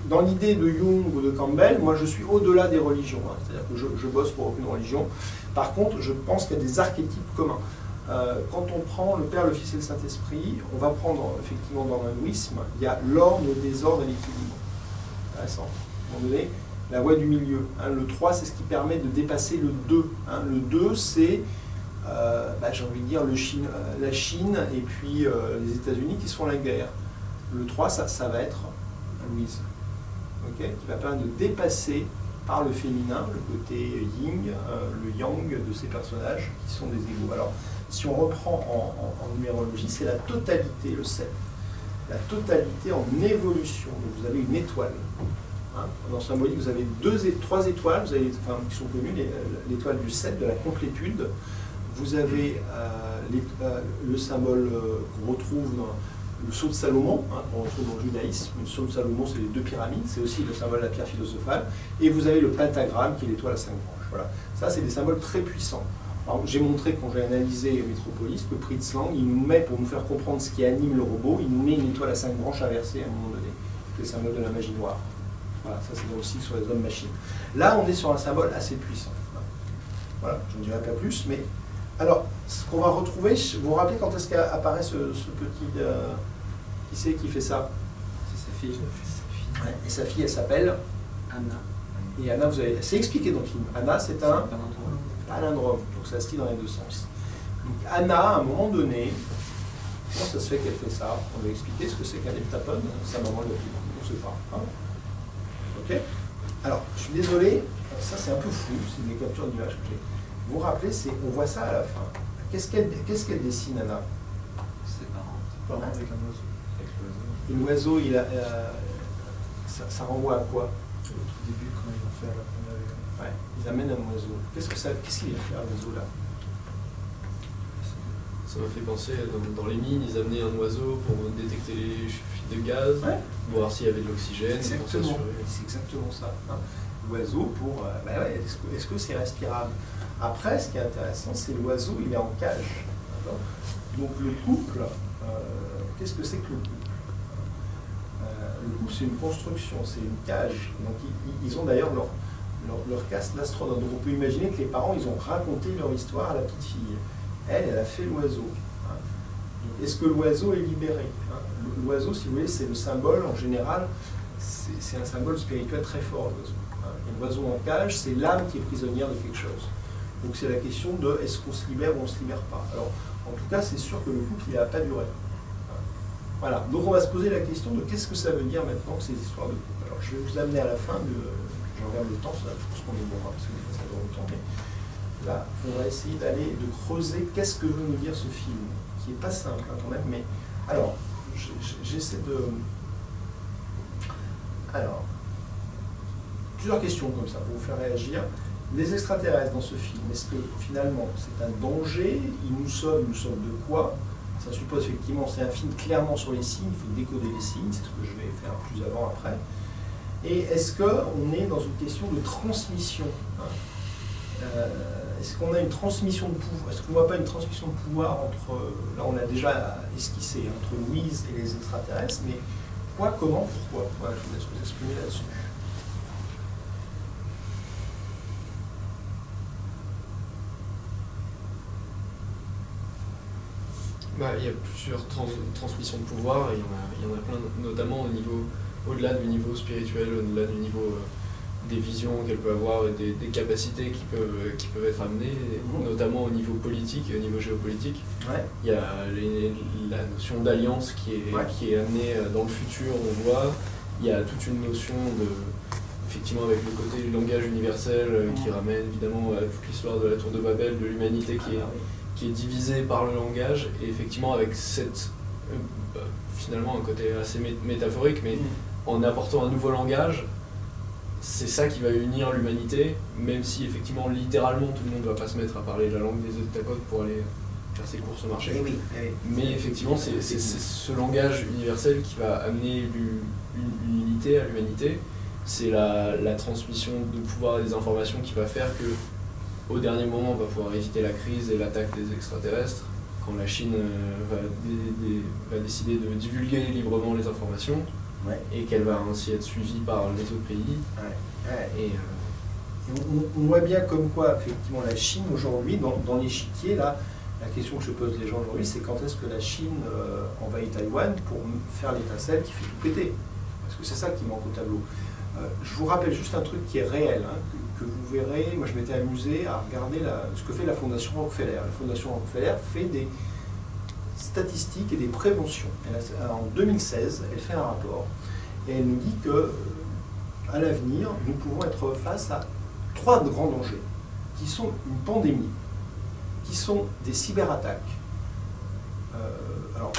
dans l'idée de Jung ou de Campbell, moi je suis au-delà des religions. Hein. C'est-à-dire que je bosse pour aucune religion. Par contre, je pense qu'il y a des archétypes communs. Quand on prend le Père, le Fils et le Saint-Esprit, on va prendre effectivement dans l'hindouisme, il y a l'ordre, le désordre et l'équilibre. Intéressant. À un moment donné, la voie du milieu. Hein. Le 3, c'est ce qui permet de dépasser le 2. Hein. Le 2, c'est, j'ai envie de dire, la Chine et puis les États-Unis qui se font la guerre. Le 3, ça va être Louise. Okay, qui va permettre de dépasser par le féminin, le côté yin, le yang de ces personnages qui sont des égaux. Alors, si on reprend en numérologie, c'est la totalité, le 7. La totalité en évolution. Donc vous avez une étoile. Hein. Dans symbolique, vous avez 3 étoiles, vous avez, enfin, qui sont connues, l'étoile du 7, de la complétude. Vous avez le symbole qu'on retrouve dans le sceau de Salomon, hein, qu'on retrouve dans le judaïsme. Le sceau de Salomon, c'est les 2 pyramides, c'est aussi le symbole de la pierre philosophale. Et vous avez le pentagramme, qui est l'étoile à 5 branches. Voilà. Ça, c'est des symboles très puissants. J'ai montré, quand j'ai analysé Métropolis, que Pritzlang, il nous met, pour nous faire comprendre ce qui anime le robot, il nous met une étoile à 5 branches inversée à un moment donné. C'est le symbole de la magie noire. Voilà, ça c'est aussi sur les hommes-machines. Là, on est sur un symbole assez puissant. Voilà, je ne dirai pas plus, mais Alors, ce qu'on va retrouver, vous vous rappelez quand est-ce qu'apparaît ce petit... qui c'est qui fait ça? C'est sa fille. Ouais. Et sa fille, elle s'appelle Anna. Et Anna, c'est expliqué dans le film. Anna, c'est un palindrome. palindrome, donc ça se lit dans les deux sens. Donc Anna, à un moment donné, comment ça se fait qu'elle fait ça? On va expliquer ce que c'est qu'un heptapone. Sa maman le dit, on ne sait pas. Hein, ok? Alors, je suis désolé, ça c'est un peu flou, c'est des captures d'images que j'ai. Vous vous rappelez, on voit ça à la fin. Qu'est-ce qu'elle dessine, Anna? Ses parents. Parents avec un oiseau. Et l'oiseau, ça renvoie à quoi? Au tout début, quand ils vont faire la première. Ouais, ils amènent un oiseau. Qu'est-ce qu'il va faire, l'oiseau, là? Ça m'a fait penser, dans les mines, ils amenaient un oiseau pour détecter les fuites de gaz, Ouais. voir s'il y avait de l'oxygène, pour Exactement, s'assurer. c'est exactement ça. Hein. L'oiseau pour... ouais, est-ce que c'est respirable? Après, ce qui est intéressant, c'est l'oiseau, il est en cage. Donc le couple, qu'est-ce que c'est que le couple? Le couple, c'est une construction, c'est une cage. Donc ils ont d'ailleurs leur casque d'astronaute. Donc on peut imaginer que les parents, ils ont raconté leur histoire à la petite fille. Elle a fait l'oiseau. Hein. Est-ce que l'oiseau est libéré? Hein? L'oiseau, si vous voulez, c'est le symbole, en général, c'est un symbole spirituel très fort, l'oiseau. Hein. Et l'oiseau en cage, c'est l'âme qui est prisonnière de quelque chose. Donc c'est la question de est-ce qu'on se libère ou on ne se libère pas. Alors, en tout cas, c'est sûr que le couple, il n'a pas duré. Hein. Voilà. Donc on va se poser la question de qu'est-ce que ça veut dire maintenant, ces histoires de couple. Alors je vais vous amener à la fin je regarde le temps, ça, je pense qu'on est bon, parce que des fois ça doit retourner. Là, on va essayer de creuser qu'est-ce que veut nous dire ce film, qui n'est pas simple hein, quand même, mais alors, j'essaie de... Alors, plusieurs questions comme ça pour vous faire réagir. Les extraterrestres dans ce film, est-ce que finalement c'est un danger? Nous sommes de quoi? Ça suppose effectivement, c'est un film clairement sur les signes, il faut décoder les signes, c'est ce que je vais faire plus avant après. Et est-ce qu'on est dans une question de transmission hein? Est-ce qu'on a une transmission de pouvoir? Est-ce qu'on ne voit pas une transmission de pouvoir entre... Là, on a déjà esquissé entre Louise et les extraterrestres, mais quoi, comment, pourquoi? Voilà, je vous laisse vous exprimer là-dessus. Il y a plusieurs transmissions de pouvoir, et il y en a plein, notamment au-delà du niveau spirituel, au-delà du niveau des visions qu'elle peut avoir et des capacités qui peuvent être amenées, notamment au niveau politique et au niveau géopolitique. Ouais. Il y a la notion d'alliance qui est amenée dans le futur, on voit. Il y a toute une notion effectivement avec le côté du langage universel qui ramène évidemment à toute l'histoire de la tour de Babel, de l'humanité qui est divisée par le langage, et effectivement avec finalement un côté assez métaphorique, mais en apportant un nouveau langage, c'est ça qui va unir l'humanité, même si effectivement littéralement tout le monde ne va pas se mettre à parler la langue des heptapodes pour aller faire ses courses au marché. Oui. Mais effectivement c'est ce langage universel qui va amener une unité à l'humanité. C'est la transmission de pouvoir et des informations qui va faire que au dernier moment, on va pouvoir éviter la crise et l'attaque des extraterrestres, quand la Chine va décider de divulguer librement les informations, et qu'elle va ainsi être suivie par les autres pays. Et on voit bien comme quoi, effectivement, la Chine aujourd'hui, dans l'échiquier, là, la question que je pose les gens aujourd'hui, c'est quand est-ce que la Chine envahit Taïwan pour faire l'étincelle qui fait tout péter? Parce que c'est ça qui manque au tableau. Je vous rappelle juste un truc qui est réel, hein, que vous verrez. Moi, je m'étais amusé à regarder ce que fait la Fondation Rockefeller. La Fondation Rockefeller fait des statistiques et des préventions. En 2016, elle fait un rapport et elle nous dit que à l'avenir, nous pouvons être face à 3 grands dangers, qui sont une pandémie, qui sont des cyberattaques. Alors,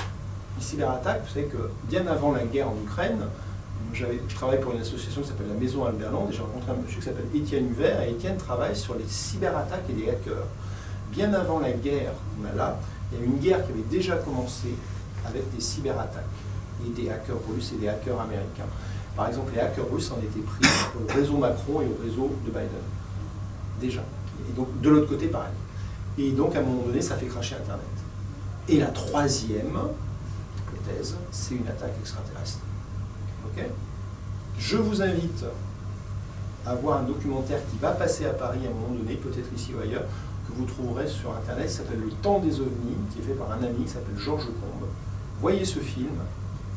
les cyberattaques, vous savez que bien avant la guerre en Ukraine, je travaille pour une association qui s'appelle la Maison Alberland, et j'ai rencontré un monsieur qui s'appelle Étienne Huvert, et Étienne travaille sur les cyberattaques et les hackers. Bien avant la guerre qu'on a là, il y a une guerre qui avait déjà commencé avec des cyberattaques, et des hackers russes et des hackers américains. Par exemple, les hackers russes en étaient pris au réseau Macron et au réseau de Biden. Déjà. Et donc, de l'autre côté, pareil. Et donc, à un moment donné, ça fait cracher Internet. Et la troisième hypothèse, c'est une attaque extraterrestre. Ok ? Je vous invite à voir un documentaire qui va passer à Paris à un moment donné, peut-être ici ou ailleurs, que vous trouverez sur Internet, qui s'appelle Le Temps des ovnis, qui est fait par un ami qui s'appelle Georges Combe. Voyez ce film,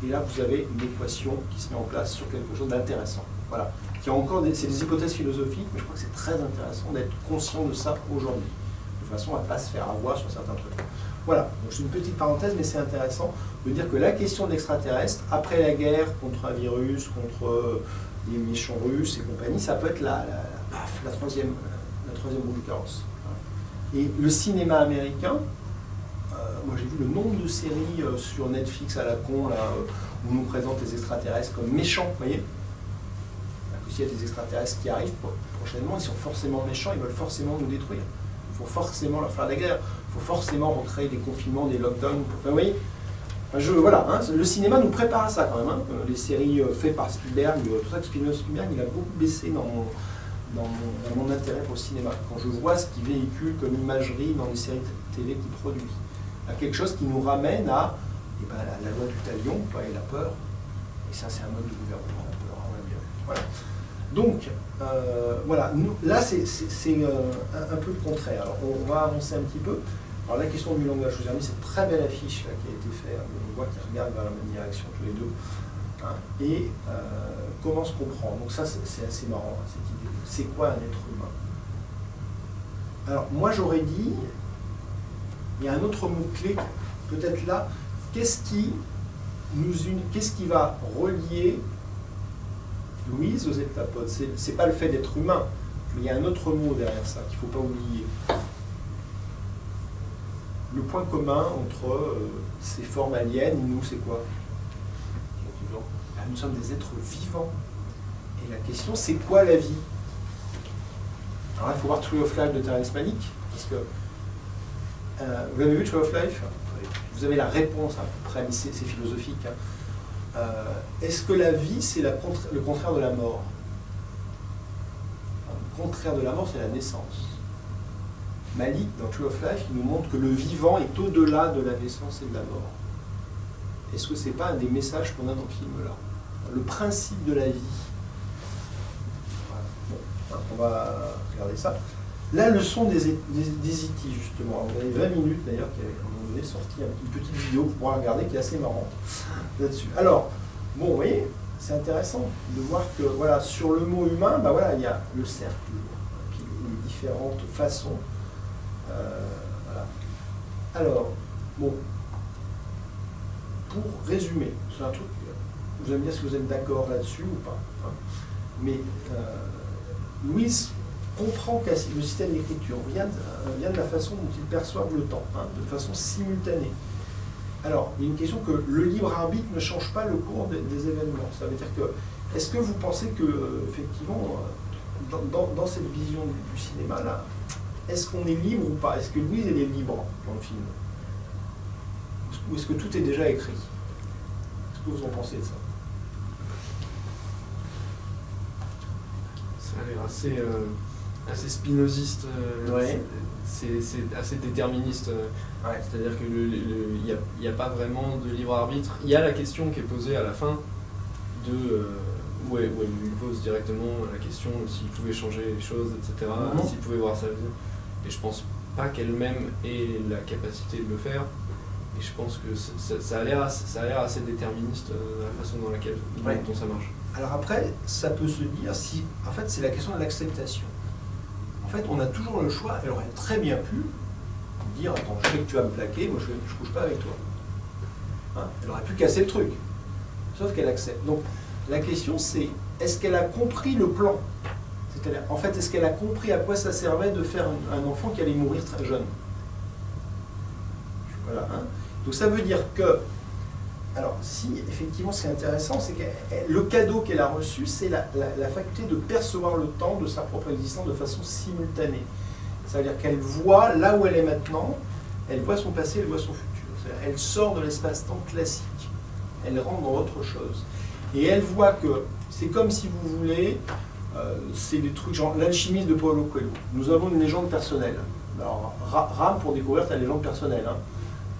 et là vous avez une équation qui se met en place sur quelque chose d'intéressant. Voilà. C'est des hypothèses philosophiques, mais je crois que c'est très intéressant d'être conscient de ça aujourd'hui, de façon à ne pas se faire avoir sur certains trucs. Voilà, donc c'est une petite parenthèse, mais c'est intéressant de dire que la question de l'extraterrestre, après la guerre contre un virus, contre les méchants russes et compagnie, ça peut être la troisième roue du carrosse. Et le cinéma américain, moi j'ai vu le nombre de séries sur Netflix à la con, là, où on nous présente les extraterrestres comme méchants, vous voyez. S'il y a des extraterrestres qui arrivent prochainement, ils sont forcément méchants, ils veulent forcément nous détruire. Il faut forcément leur faire la guerre, il faut forcément recréer des confinements, des lockdowns. Enfin, vous voyez, voilà, hein, le cinéma nous prépare à ça quand même. Hein. Les séries faites par Spielberg, tout ça, Spielberg, il a beaucoup baissé dans mon intérêt pour le cinéma. Quand je vois ce qu'il véhicule comme imagerie dans les séries télé qu'il produit, à quelque chose qui nous ramène à la loi du talion, et la peur. Et ça, c'est un mode de gouvernement, la peur, on l'a bien vu. Voilà. Donc, voilà, là c'est un peu le contraire. Alors, on va avancer un petit peu. Alors, la question du langage, je vous ai mis cette très belle affiche là, qui a été faite, on voit qu'ils regardent vers la même direction tous les deux. Hein, et comment se comprend. Donc, ça, c'est assez marrant, hein, cette idée. C'est quoi un être humain? Alors, moi, j'aurais dit, il y a un autre mot-clé, peut-être là, qu'est-ce qui va relier Louise aux heptapodes? C'est pas le fait d'être humain, mais il y a un autre mot derrière ça qu'il ne faut pas oublier. Le point commun entre ces formes aliens et nous, c'est quoi? Nous sommes des êtres vivants. Et la question, c'est quoi la vie? Alors là, il faut voir Tree of Life de Terrence Malick, parce que vous avez vu Tree of Life? Vous avez la réponse à peu près, mais c'est philosophique. Hein. Est-ce que la vie, c'est le contraire de la mort? Le contraire de la mort, c'est la naissance. Malick, dans Tree of Life, il nous montre que le vivant est au-delà de la naissance et de la mort. Est-ce que ce n'est pas un des messages qu'on a dans le film-là? Le principe de la vie. Voilà. Bon, on va regarder ça. La leçon des E.T., justement. Vous avez 20 minutes, d'ailleurs, qui avait, à un moment donné, sorti une petite vidéo pour pouvoir regarder, qui est assez marrante là-dessus. Alors, bon, vous voyez, c'est intéressant de voir que, voilà, sur le mot humain, bah voilà, il y a le cercle, puis les différentes façons. Voilà. Alors, bon, pour résumer, c'est un truc, vous allez me dire si vous êtes d'accord là-dessus ou pas. Hein. Mais Louise comprend que le système d'écriture vient de la façon dont ils perçoivent le temps, hein, de façon simultanée. Alors, il y a une question que le libre arbitre ne change pas le cours des événements. Ça veut dire que, est-ce que vous pensez que, effectivement, dans cette vision du cinéma-là, est-ce qu'on est libre ou pas? Est-ce que Louise, elle est libre dans le film? Ou est-ce que tout est déjà écrit? Qu'est-ce que vous en pensez de ça? Ça a l'air assez spinoziste, Ouais. c'est assez déterministe. Ouais. C'est-à-dire qu'il n'y a pas vraiment de libre arbitre. Il y a la question qui est posée à la fin, où elle lui pose directement la question s'il pouvait changer les choses, etc., s'il pouvait voir sa vie. Et je pense pas qu'elle-même ait la capacité de le faire. Et je pense que ça a l'air assez déterministe la façon dont ça marche. Alors après, ça peut se dire si... En fait, c'est la question de l'acceptation. En fait, on a toujours le choix. Elle aurait très bien pu dire « Attends, je sais que tu vas me plaquer, moi je ne couche pas avec toi. Hein » Elle aurait pu casser le truc. Sauf qu'elle accepte. Donc, la question c'est, est-ce qu'elle a compris le plan? C'est-à-dire, en fait, est-ce qu'elle a compris à quoi ça servait de faire un enfant qui allait mourir très jeune? Voilà. Hein. Donc ça veut dire que, alors si effectivement c'est intéressant, c'est que le cadeau qu'elle a reçu, c'est la faculté de percevoir le temps de sa propre existence de façon simultanée. Ça veut dire qu'elle voit là où elle est maintenant, elle voit son passé, elle voit son futur. Elle sort de l'espace-temps classique, elle rentre dans autre chose. Et elle voit que c'est comme si vous voulez, c'est des trucs genre l'alchimiste de Paulo Coelho. Nous avons une légende personnelle. Alors rame pour découvrir ta légende personnelle. Hein.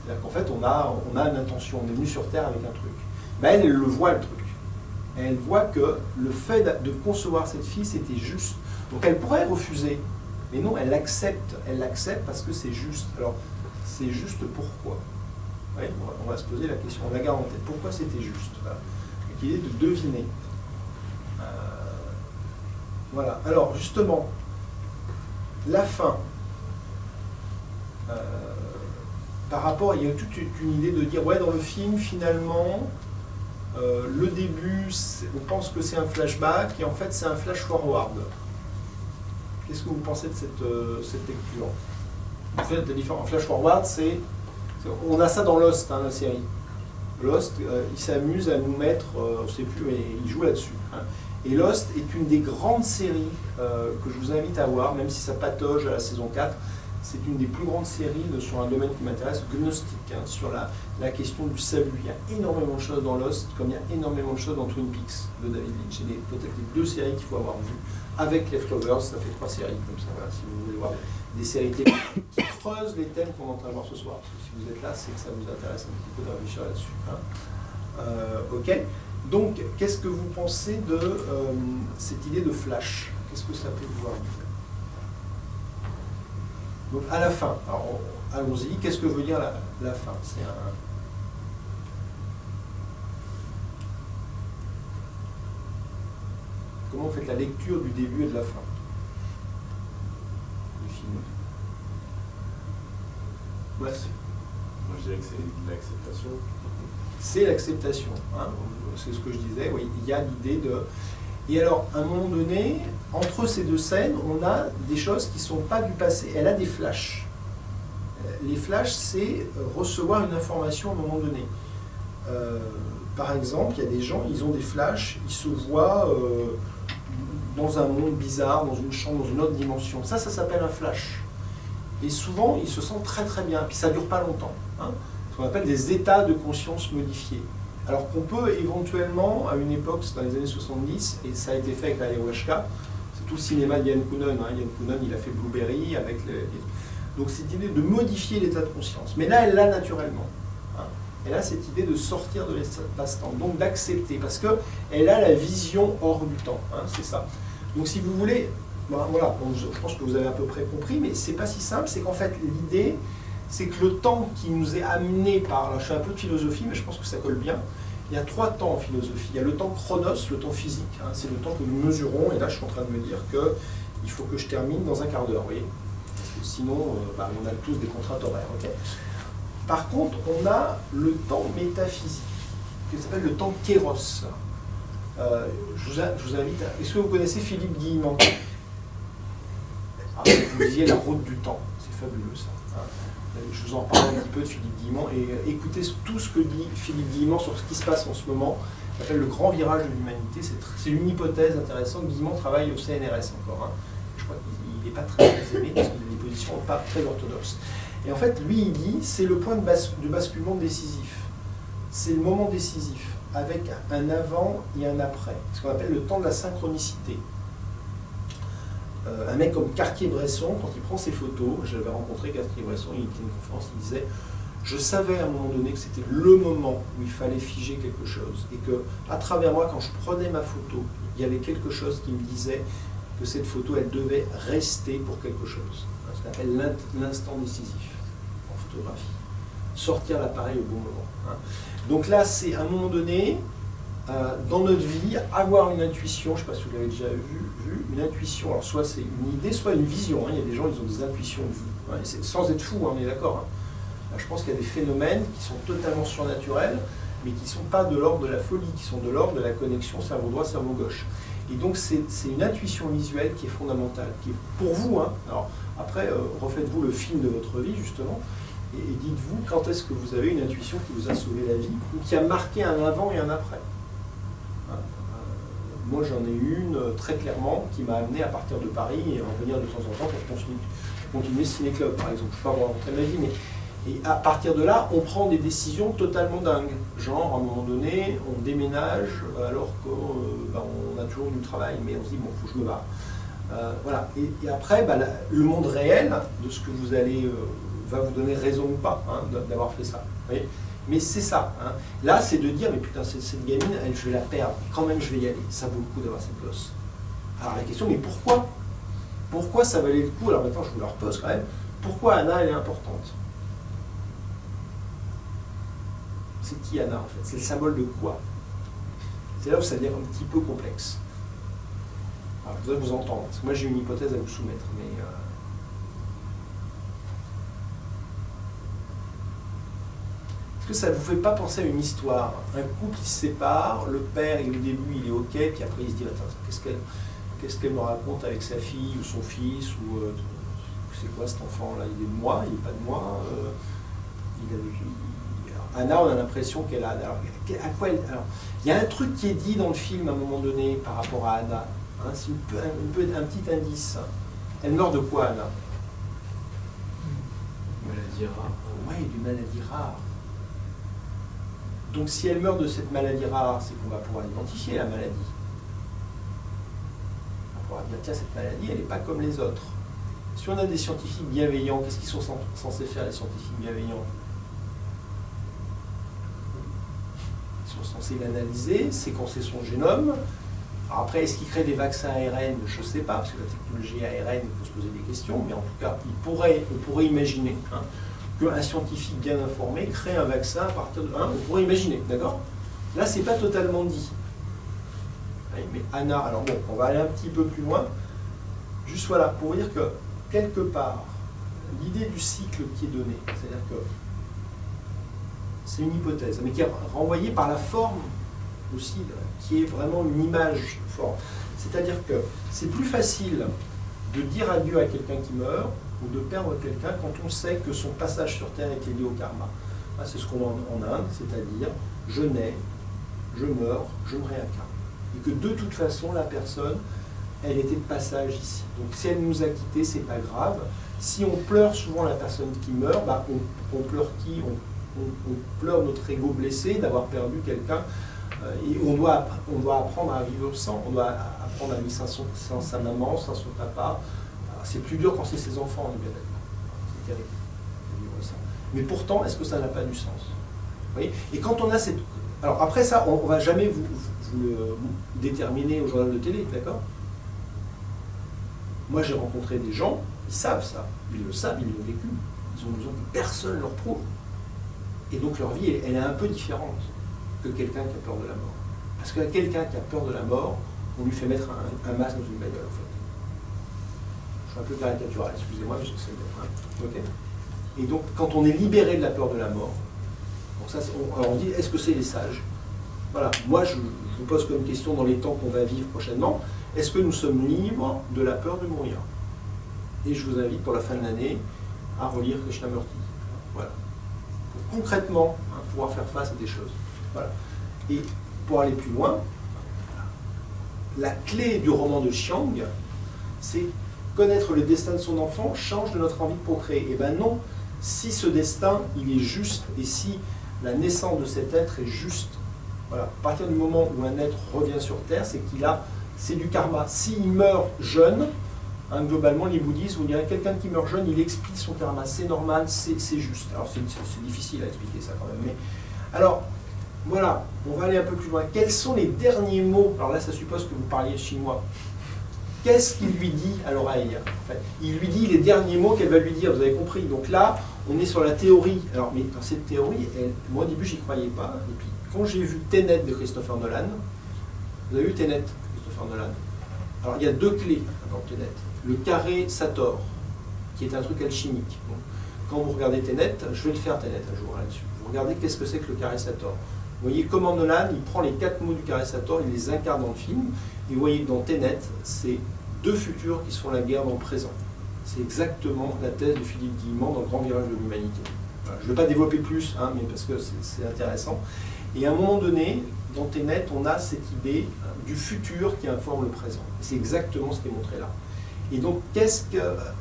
C'est-à-dire qu'en fait, on a une intention, on est venu sur Terre avec un truc. Mais elle le voit, le truc. Et elle voit que le fait de concevoir cette fille, c'était juste. Donc elle pourrait refuser. Mais non, elle l'accepte parce que c'est juste. Alors, c'est juste pourquoi? Oui, on va se poser la question, on la garde en tête. Pourquoi c'était juste? Voilà. L'idée de deviner. Voilà. Alors, justement, la fin. Par rapport, il y a toute une idée de dire, ouais, dans le film, finalement, le début, on pense que c'est un flashback, et en fait, c'est un flash forward. Qu'est-ce que vous pensez de cette lecture? En fait, la différence. Flash forward, on a ça dans Lost, hein, la série. Lost, il s'amuse à nous mettre, on ne sait plus, mais il joue là-dessus. Hein. Et Lost est une des grandes séries que je vous invite à voir, même si ça patauge à la saison 4. C'est une des plus grandes séries sur un domaine qui m'intéresse, gnostique, hein, sur la question du salut. Il y a énormément de choses dans Lost, comme il y a énormément de choses dans Twin Peaks de David Lynch. C'est peut-être les 2 séries qu'il faut avoir vues. Avec Leftovers, ça fait 3 séries comme ça. Voilà, si vous voulez voir des séries télé qui creusent les thèmes qu'on est en train de voir ce soir. Parce que si vous êtes là, c'est que ça vous intéresse un petit peu de réfléchir là-dessus. Hein. Ok. Donc, qu'est-ce que vous pensez de cette idée de flash? Qu'est-ce que ça peut vouloir dire? Donc, à la fin, alors allons-y, qu'est-ce que veut dire la fin? C'est Comment vous faites la lecture du début et de la fin du film? Ouais. Moi je dirais que c'est l'acceptation. C'est l'acceptation. Hein. C'est ce que je disais, oui. Il y a l'idée de... Et alors, à un moment donné, entre ces 2 scènes, on a des choses qui ne sont pas du passé. Elle a des flashs. Les flashs, c'est recevoir une information à un moment donné. Par exemple, il y a des gens, ils ont des flashs, ils se voient dans un monde bizarre, dans une chambre, dans une autre dimension. Ça s'appelle un flash. Et souvent, ils se sentent très très bien. Puis ça ne dure pas longtemps. Hein. Ce qu'on appelle des états de conscience modifiés. Alors qu'on peut éventuellement, à une époque, c'est dans les années 70, et ça a été fait avec l'ayahuasca, c'est tout le cinéma de Yann Kounon. Hein. Yann Kounon, il a fait Blueberry avec donc cette idée de modifier l'état de conscience. Mais là, elle l'a naturellement. Hein. Elle a cette idée de sortir de l'espace-temps, donc d'accepter, parce qu'elle a la vision hors du temps. Hein, c'est ça. Donc si vous voulez, voilà, je pense que vous avez à peu près compris, mais c'est pas si simple, c'est qu'en fait, l'idée, c'est que le temps qui nous est amené par... Là, je fais un peu de philosophie, mais je pense que ça colle bien. Il y a 3 temps en philosophie. Il y a le temps chronos, le temps physique. Hein, c'est le temps que nous mesurons. Et là, je suis en train de me dire qu'il faut que je termine dans un quart d'heure. Vous voyez, parce que sinon, on a tous des contraintes horaires. Okay. Par contre, on a le temps métaphysique, qui s'appelle le temps kéros. Je vous invite à... Est-ce que vous connaissez Philippe Guillemont? Vous disiez la route du temps. C'est fabuleux, ça. Hein. Je vous en parle un petit peu de Philippe Guillemont et écoutez tout ce que dit Philippe Guillemont sur ce qui se passe en ce moment. Ça s'appelle le grand virage de l'humanité. C'est une hypothèse intéressante. Guillemont travaille au CNRS encore. Hein. Je crois qu'il n'est pas très aimé parce qu'il a des positions pas très orthodoxes. Et en fait, lui, il dit c'est le point de basculement décisif. C'est le moment décisif avec un avant et un après. Ce qu'on appelle le temps de la synchronicité. Un mec comme Cartier-Bresson, quand il prend ses photos, j'avais rencontré Cartier-Bresson, il était à une conférence, il disait « Je savais à un moment donné que c'était le moment où il fallait figer quelque chose. Et que, à travers moi, quand je prenais ma photo, il y avait quelque chose qui me disait que cette photo, elle devait rester pour quelque chose. » Ce qu'on appelle l'instant décisif en photographie. Sortir l'appareil au bon moment. Hein. Donc là, c'est à un moment donné... dans notre vie, avoir une intuition, je ne sais pas si vous l'avez déjà vu, une intuition, alors soit c'est une idée, soit une vision, hein. Il y a des gens, ils ont des intuitions de vie, hein. Sans être fou, hein, on est d'accord. Hein. Je pense qu'il y a des phénomènes qui sont totalement surnaturels, mais qui ne sont pas de l'ordre de la folie, qui sont de l'ordre de la connexion cerveau droit, cerveau gauche. Et donc c'est une intuition visuelle qui est fondamentale, qui est pour vous, hein. Alors après, refaites-vous le film de votre vie, justement, et dites-vous quand est-ce que vous avez une intuition qui vous a sauvé la vie, ou qui a marqué un avant et un après. Moi, j'en ai eu une très clairement qui m'a amené à partir de Paris et à revenir de temps en temps pour continuer Ciné Club, par exemple. Je ne peux pas vous raconter ma vie, mais et à partir de là, on prend des décisions totalement dingues. Genre, à un moment donné, on déménage alors qu'on a toujours du travail, mais on se dit, bon, il faut que je me barre. Voilà. Et après, le monde réel de ce que vous allez va vous donner raison ou pas, hein, d'avoir fait ça. Vous voyez. Mais c'est ça. Hein. Là, c'est de dire, mais putain, cette gamine, je vais la perdre. Quand même, je vais y aller. Ça vaut le coup d'avoir cette gosse. Alors la question, mais pourquoi? Pourquoi ça valait le coup? Alors maintenant, je vous la repose quand même. Pourquoi Anna, elle est importante? C'est qui Anna, en fait? C'est le symbole de quoi? C'est là où ça devient un petit peu complexe. Alors, je voudrais vous entendre, parce que moi j'ai une hypothèse à vous soumettre, mais... Est-ce que ça ne vous fait pas penser à une histoire? Un couple qui se sépare, le père, au début, il est OK, puis après il se dit, attends, qu'est-ce qu'elle me raconte avec sa fille ou son fils, ou c'est quoi cet enfant-là? Il est de moi, il n'est pas de moi. Anna, on a l'impression qu'elle a... Alors, il y a un truc qui est dit dans le film à un moment donné par rapport à Anna. Hein, c'est un petit indice. Elle meurt de quoi, Anna? Maladie rare. Oui, d'une maladie rare. Donc si elle meurt de cette maladie rare, c'est qu'on va pouvoir identifier la maladie. On va pouvoir dire, tiens, cette maladie, elle n'est pas comme les autres. Si on a des scientifiques bienveillants, qu'est-ce qu'ils sont censés faire, les scientifiques bienveillants? Ils sont censés l'analyser, séquencer son génome. Alors après, est-ce qu'ils créent des vaccins ARN? Je ne sais pas, parce que la technologie ARN, il faut se poser des questions, mais en tout cas, on pourrait imaginer qu'un scientifique bien informé crée un vaccin à partir de... on pourrait imaginer, d'accord? Là, c'est pas totalement dit. Mais Anna, alors bon, on va aller un petit peu plus loin. Juste voilà, pour vous dire que, quelque part, l'idée du cycle qui est donnée, c'est-à-dire que c'est une hypothèse, mais qui est renvoyée par la forme aussi, qui est vraiment une image forte. C'est-à-dire que c'est plus facile de dire adieu à quelqu'un qui meurt ou de perdre quelqu'un quand on sait que son passage sur Terre était lié au karma. C'est ce qu'on a en Inde, c'est-à-dire je nais, je meurs, je me réincarne. Et que de toute façon, la personne, elle était de passage ici. Donc si elle nous a quittés, c'est pas grave. Si on pleure souvent la personne qui meurt, on pleure qui? On pleure notre ego blessé d'avoir perdu quelqu'un. Et on doit apprendre à vivre sans. On doit apprendre à vivre sans sa maman, sans son papa. C'est plus dur quand c'est ses enfants, on est bien d'accord. C'est terrible de vivre ça. Mais pourtant, est-ce que ça n'a pas du sens? Vous voyez? Et quand on a cette... Alors après ça, on ne va jamais vous le déterminer au journal de télé, d'accord? Moi, j'ai rencontré des gens, ils savent ça. Ils le savent, ils l'ont vécu. Ils ont besoin que personne leur prouve. Et donc leur vie, elle est un peu différente que quelqu'un qui a peur de la mort. Parce que quelqu'un qui a peur de la mort, on lui fait mettre un masque dans une bagnole, en fait. Je suis un peu caricatural, excusez-moi, mais j'essaie d'être... Ok. Et donc, quand on est libéré de la peur de la mort, donc ça, alors on dit, est-ce que c'est les sages? Voilà, moi je vous pose comme question dans les temps qu'on va vivre prochainement, est-ce que nous sommes libres de la peur de mourir? Et je vous invite pour la fin de l'année à relire Krishnamurti. Voilà. Pour concrètement pouvoir faire face à des choses. Voilà. Et pour aller plus loin, la clé du roman de Chiang, c'est connaître le destin de son enfant change de notre envie de procréer. Et ben non, si ce destin, il est juste, et si la naissance de cet être est juste, voilà, à partir du moment où un être revient sur Terre, c'est du karma. S'il meurt jeune, globalement, les bouddhistes, vous direz, quelqu'un qui meurt jeune, il explique son karma, c'est normal, c'est juste. Alors c'est difficile à expliquer ça quand même. Mais, alors, voilà, on va aller un peu plus loin. Quels sont les derniers mots? Alors là, ça suppose que vous parliez chinois. Qu'est-ce qu'il lui dit à l'oreille? En fait, il lui dit les derniers mots qu'elle va lui dire, vous avez compris. Donc là, on est sur la théorie. Alors, mais dans cette théorie, moi au début, j'y croyais pas. Et puis, quand j'ai vu Tenet de Christopher Nolan, vous avez vu Tenet, Christopher Nolan? Alors, il y a deux clés dans Tenet. Le carré Sator, qui est un truc alchimique. Donc, quand vous regardez Tenet, je vais le faire Tenet un jour là-dessus. Vous regardez qu'est-ce que c'est que le carré Sator. Vous voyez comment Nolan, il prend les 4 mots du carré Sator, il les incarne dans le film. Et vous voyez que dans Tenet, c'est deux futurs qui se font la guerre dans le présent. C'est exactement la thèse de Philippe Guillemont dans Le Grand Virage de l'Humanité. Voilà, je ne vais pas développer plus, mais parce que c'est intéressant. Et à un moment donné, dans Tenet, on a cette idée du futur qui informe le présent. Et c'est exactement ce qui est montré là. Et donc,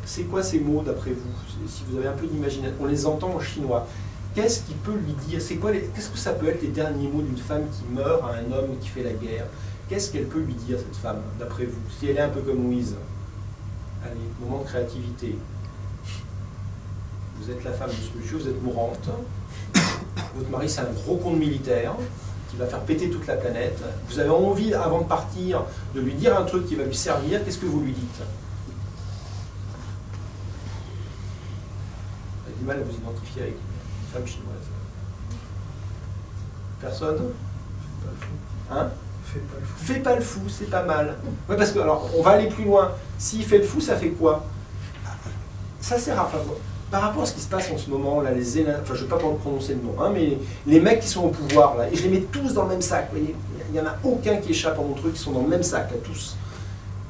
c'est quoi ces mots d'après vous? Si vous avez un peu d'imagination, on les entend en chinois. Qu'est-ce qu'il peut lui dire? Qu'est-ce que ça peut être les derniers mots d'une femme qui meurt à un homme qui fait la guerre? Qu'est-ce qu'elle peut lui dire, cette femme, d'après vous? Si elle est un peu comme Louise. Allez, moment de créativité. Vous êtes la femme de ce monsieur, vous êtes mourante. Votre mari, c'est un gros con de militaire qui va faire péter toute la planète. Vous avez envie, avant de partir, de lui dire un truc qui va lui servir. Qu'est-ce que vous lui dites? du mal à vous identifier avec une femme chinoise. Personne? Hein? Fais pas le fou, c'est pas mal. Ouais, parce que, alors, on va aller plus loin. S'il fait le fou, ça fait quoi? Ça sert à quoi? Par rapport à ce qui se passe en ce moment, là, les enfin, je ne vais pas prononcer le nom, hein, mais les mecs qui sont au pouvoir, là, et je les mets tous dans le même sac, vous voyez, il n'y en a aucun qui échappe à mon truc, ils sont dans le même sac, là, tous.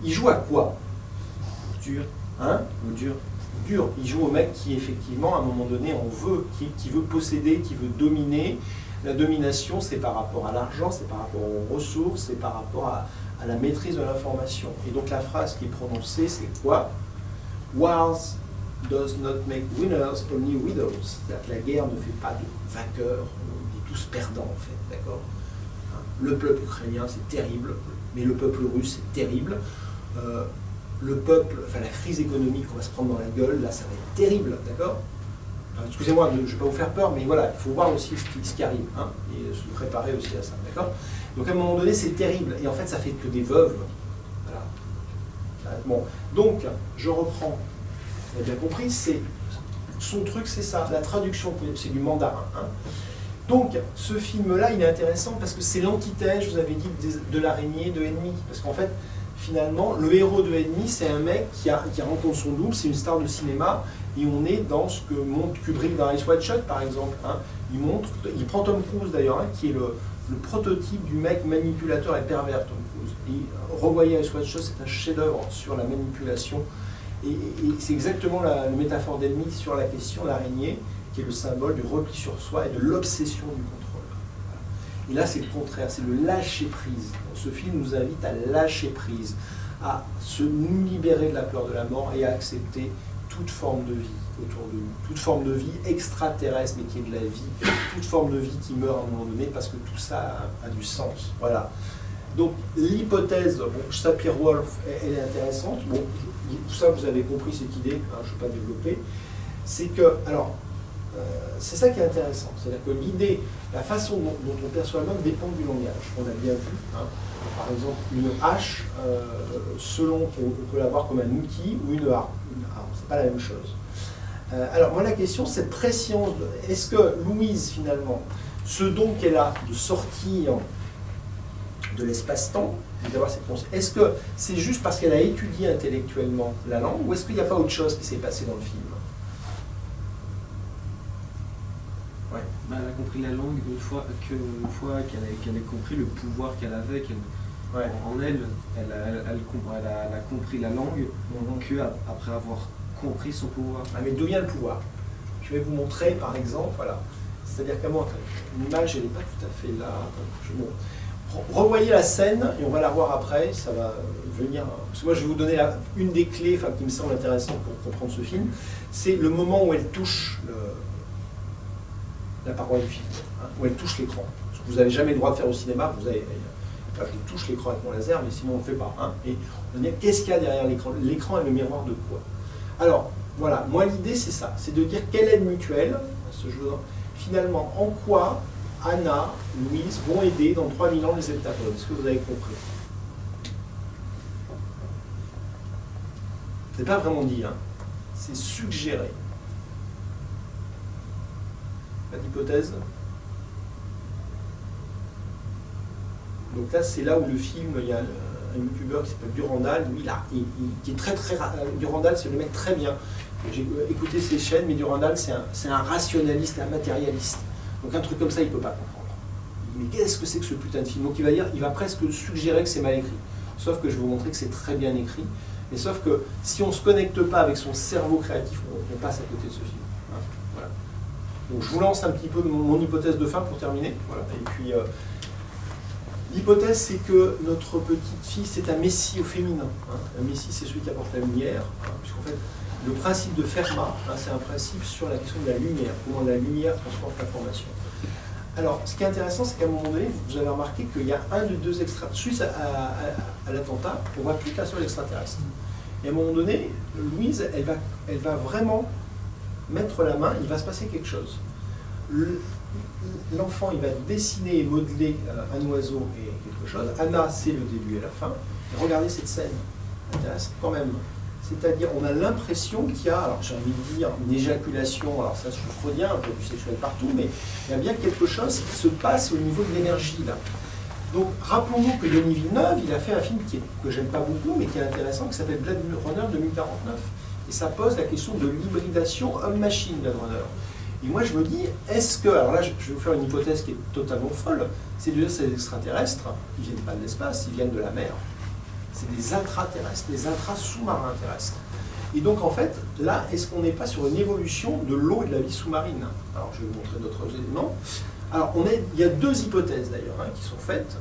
Ils jouent à quoi? Dur. Hein? Ou dur. Dur. Ils jouent au mec qui, effectivement, à un moment donné, en veut, qui veut posséder, qui veut dominer. La domination, c'est par rapport à l'argent, c'est par rapport aux ressources, c'est par rapport à la maîtrise de l'information. Et donc la phrase qui est prononcée, c'est quoi? Wars does not make winners, only widows. C'est-à-dire que la guerre ne fait pas de vainqueurs, on est tous perdants en fait, d'accord? Le peuple ukrainien, c'est terrible, mais le peuple russe, c'est terrible. Le peuple, enfin la crise économique qu'on va se prendre dans la gueule, là, ça va être terrible, d'accord? Enfin, excusez-moi, je ne vais pas vous faire peur, mais voilà, il faut voir aussi ce qui arrive, hein, et se préparer aussi à ça, d'accord? Donc à un moment donné, c'est terrible, et en fait, ça fait que des veuves. Voilà. Bon, donc, je reprends. Vous avez bien compris, son truc, c'est ça. La traduction, c'est du mandarin. Hein. Donc, ce film-là, il est intéressant parce que c'est l'antithèse, je vous avais dit, de l'araignée de Ennemi. Parce qu'en fait, finalement, le héros de Ennemi, c'est un mec qui rencontre son double, c'est une star de cinéma, et on est dans ce que montre Kubrick dans Ice White Shot, par exemple. Hein. Il prend Tom Cruise, d'ailleurs, hein, qui est le prototype du mec manipulateur et pervers, Tom Cruise. Et revoyez Ice White Shot, c'est un chef-d'œuvre sur la manipulation. Et c'est exactement la métaphore d'Ennemi sur la question, l'araignée, qui est le symbole du repli sur soi et de l'obsession du contrôle. Voilà. Et là, c'est le contraire, c'est le lâcher-prise. Ce film nous invite à lâcher prise, à nous libérer de la peur de la mort et à accepter toute forme de vie autour de nous, toute forme de vie extraterrestre, mais qui est de la vie, toute forme de vie qui meurt à un moment donné, parce que tout ça a du sens. Voilà. Donc l'hypothèse, bon, Sapir-Whorf, elle est intéressante. Bon, tout ça, vous avez compris cette idée, hein, je ne vais pas développer. C'est que, alors, c'est ça qui est intéressant. C'est-à-dire que l'idée, la façon dont on perçoit le monde dépend du langage. On a bien vu, hein. Par exemple, une hache, selon, on peut la voir comme un outil ou une arme. C'est pas la même chose. Alors, moi, la question, cette prescience, est-ce que Louise, finalement, ce don qu'elle a de sortir de l'espace-temps, d'avoir cette conscience, est-ce que c'est juste parce qu'elle a étudié intellectuellement la langue, ou est-ce qu'il n'y a pas autre chose qui s'est passé dans le film? Ouais. Bah, elle a compris la langue une fois qu'elle a compris le pouvoir qu'elle avait, Ouais. En elle a compris la langue qu'après avoir compris son pouvoir. Ah, mais d'où vient le pouvoir? Je vais vous montrer, par exemple, voilà. C'est-à-dire qu'à moi, l'image, elle n'est pas tout à fait là. Bon. Revoyez la scène, et on va la voir après, ça va venir... Parce que moi, je vais vous donner une des clés qui me semble intéressante pour comprendre ce film, c'est le moment où elle touche la paroi du film, hein, où elle touche l'écran. Vous n'avez jamais le droit de faire au cinéma, je touche l'écran avec mon laser, mais sinon on ne le fait pas. Hein. Et on va dire, qu'est-ce qu'il y a derrière l'écran? L'écran est le miroir de quoi? Alors, voilà, moi l'idée c'est ça, c'est de dire quelle aide mutuelle, ce jeu, finalement, en quoi Anna, Louise vont aider dans 3000 ans les heptapodes. Est-ce que vous avez compris? C'est pas vraiment dit, hein. C'est suggéré. Pas d'hypothèse? Donc là, c'est là où le film, il y a un youtubeur qui s'appelle Durandal, lui, qui est très Durandal, c'est le mec très bien. J'ai écouté ses chaînes, mais Durandal, c'est un rationaliste, un matérialiste. Donc un truc comme ça, il ne peut pas comprendre. Mais qu'est-ce que c'est que ce putain de film? Donc il va presque suggérer que c'est mal écrit. Sauf que je vais vous montrer que c'est très bien écrit. Et sauf que si on ne se connecte pas avec son cerveau créatif, on passe à côté de ce film. Hein, voilà. Donc je vous lance un petit peu mon hypothèse de fin pour terminer. Voilà. Et puis l'hypothèse, c'est que notre petite fille, c'est un messie au féminin. Hein. Un messie, c'est celui qui apporte la lumière. Hein, puisqu'en fait, le principe de Fermat, hein, c'est un principe sur la question de la lumière, comment la lumière transporte l'information. Alors, ce qui est intéressant, c'est qu'à un moment donné, vous avez remarqué qu'il y a un de deux extraterrestres. Suite à l'attentat, on voit plus qu'un seul extraterrestre. Et à un moment donné, Louise, elle va vraiment mettre la main, il va se passer quelque chose. L'enfant, il va dessiner et modeler un oiseau et quelque chose. Anna, c'est le début et la fin. Et regardez cette scène, intéressante quand même. C'est-à-dire, on a l'impression qu'il y a, alors j'ai envie de dire, une éjaculation, alors ça je suis freudien, un peu du sexuel partout, mais il y a bien quelque chose qui se passe au niveau de l'énergie, là. Donc, rappelons-nous que Denis Villeneuve, il a fait un film que j'aime pas beaucoup, mais qui est intéressant, qui s'appelle Blade Runner 2049. Et ça pose la question de l'hybridation homme-machine, Blade Runner. Et moi, je me dis, est-ce que... Alors là, je vais vous faire une hypothèse qui est totalement folle. C'est de dire ces extraterrestres, ils viennent pas de l'espace, ils viennent de la mer. C'est des intraterrestres, des intra-sous-marins terrestres. Et donc, en fait, là, est-ce qu'on n'est pas sur une évolution de l'eau et de la vie sous-marine? Alors, je vais vous montrer d'autres éléments. Alors, il y a deux hypothèses, d'ailleurs, hein, qui sont faites.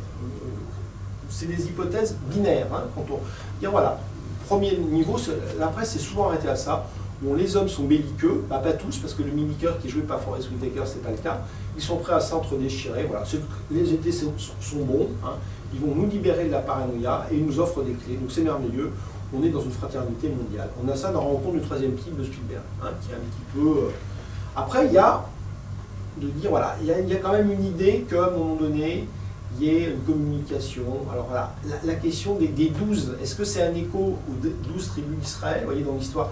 C'est des hypothèses binaires. Hein, quand on dit, voilà, premier niveau, la presse s'est souvent arrêtée à ça. Bon, les hommes sont belliqueux, bah, pas tous, parce que le mimiqueur qui est joué par Forest Whitaker, c'est pas le cas. Ils sont prêts à s'entre-déchirer. Voilà. Les étés sont bons. Hein. Ils vont nous libérer de la paranoïa et ils nous offrent des clés. Donc c'est merveilleux. On est dans une fraternité mondiale. On a ça dans Rencontre du troisième type de Spielberg, hein, qui est un petit peu... Après, il y a de dire, voilà, il y a quand même une idée qu'à un moment donné, il y ait une communication. Alors voilà, la question des 12, est-ce que c'est un écho aux 12 tribus d'Israël? Vous voyez, dans l'histoire,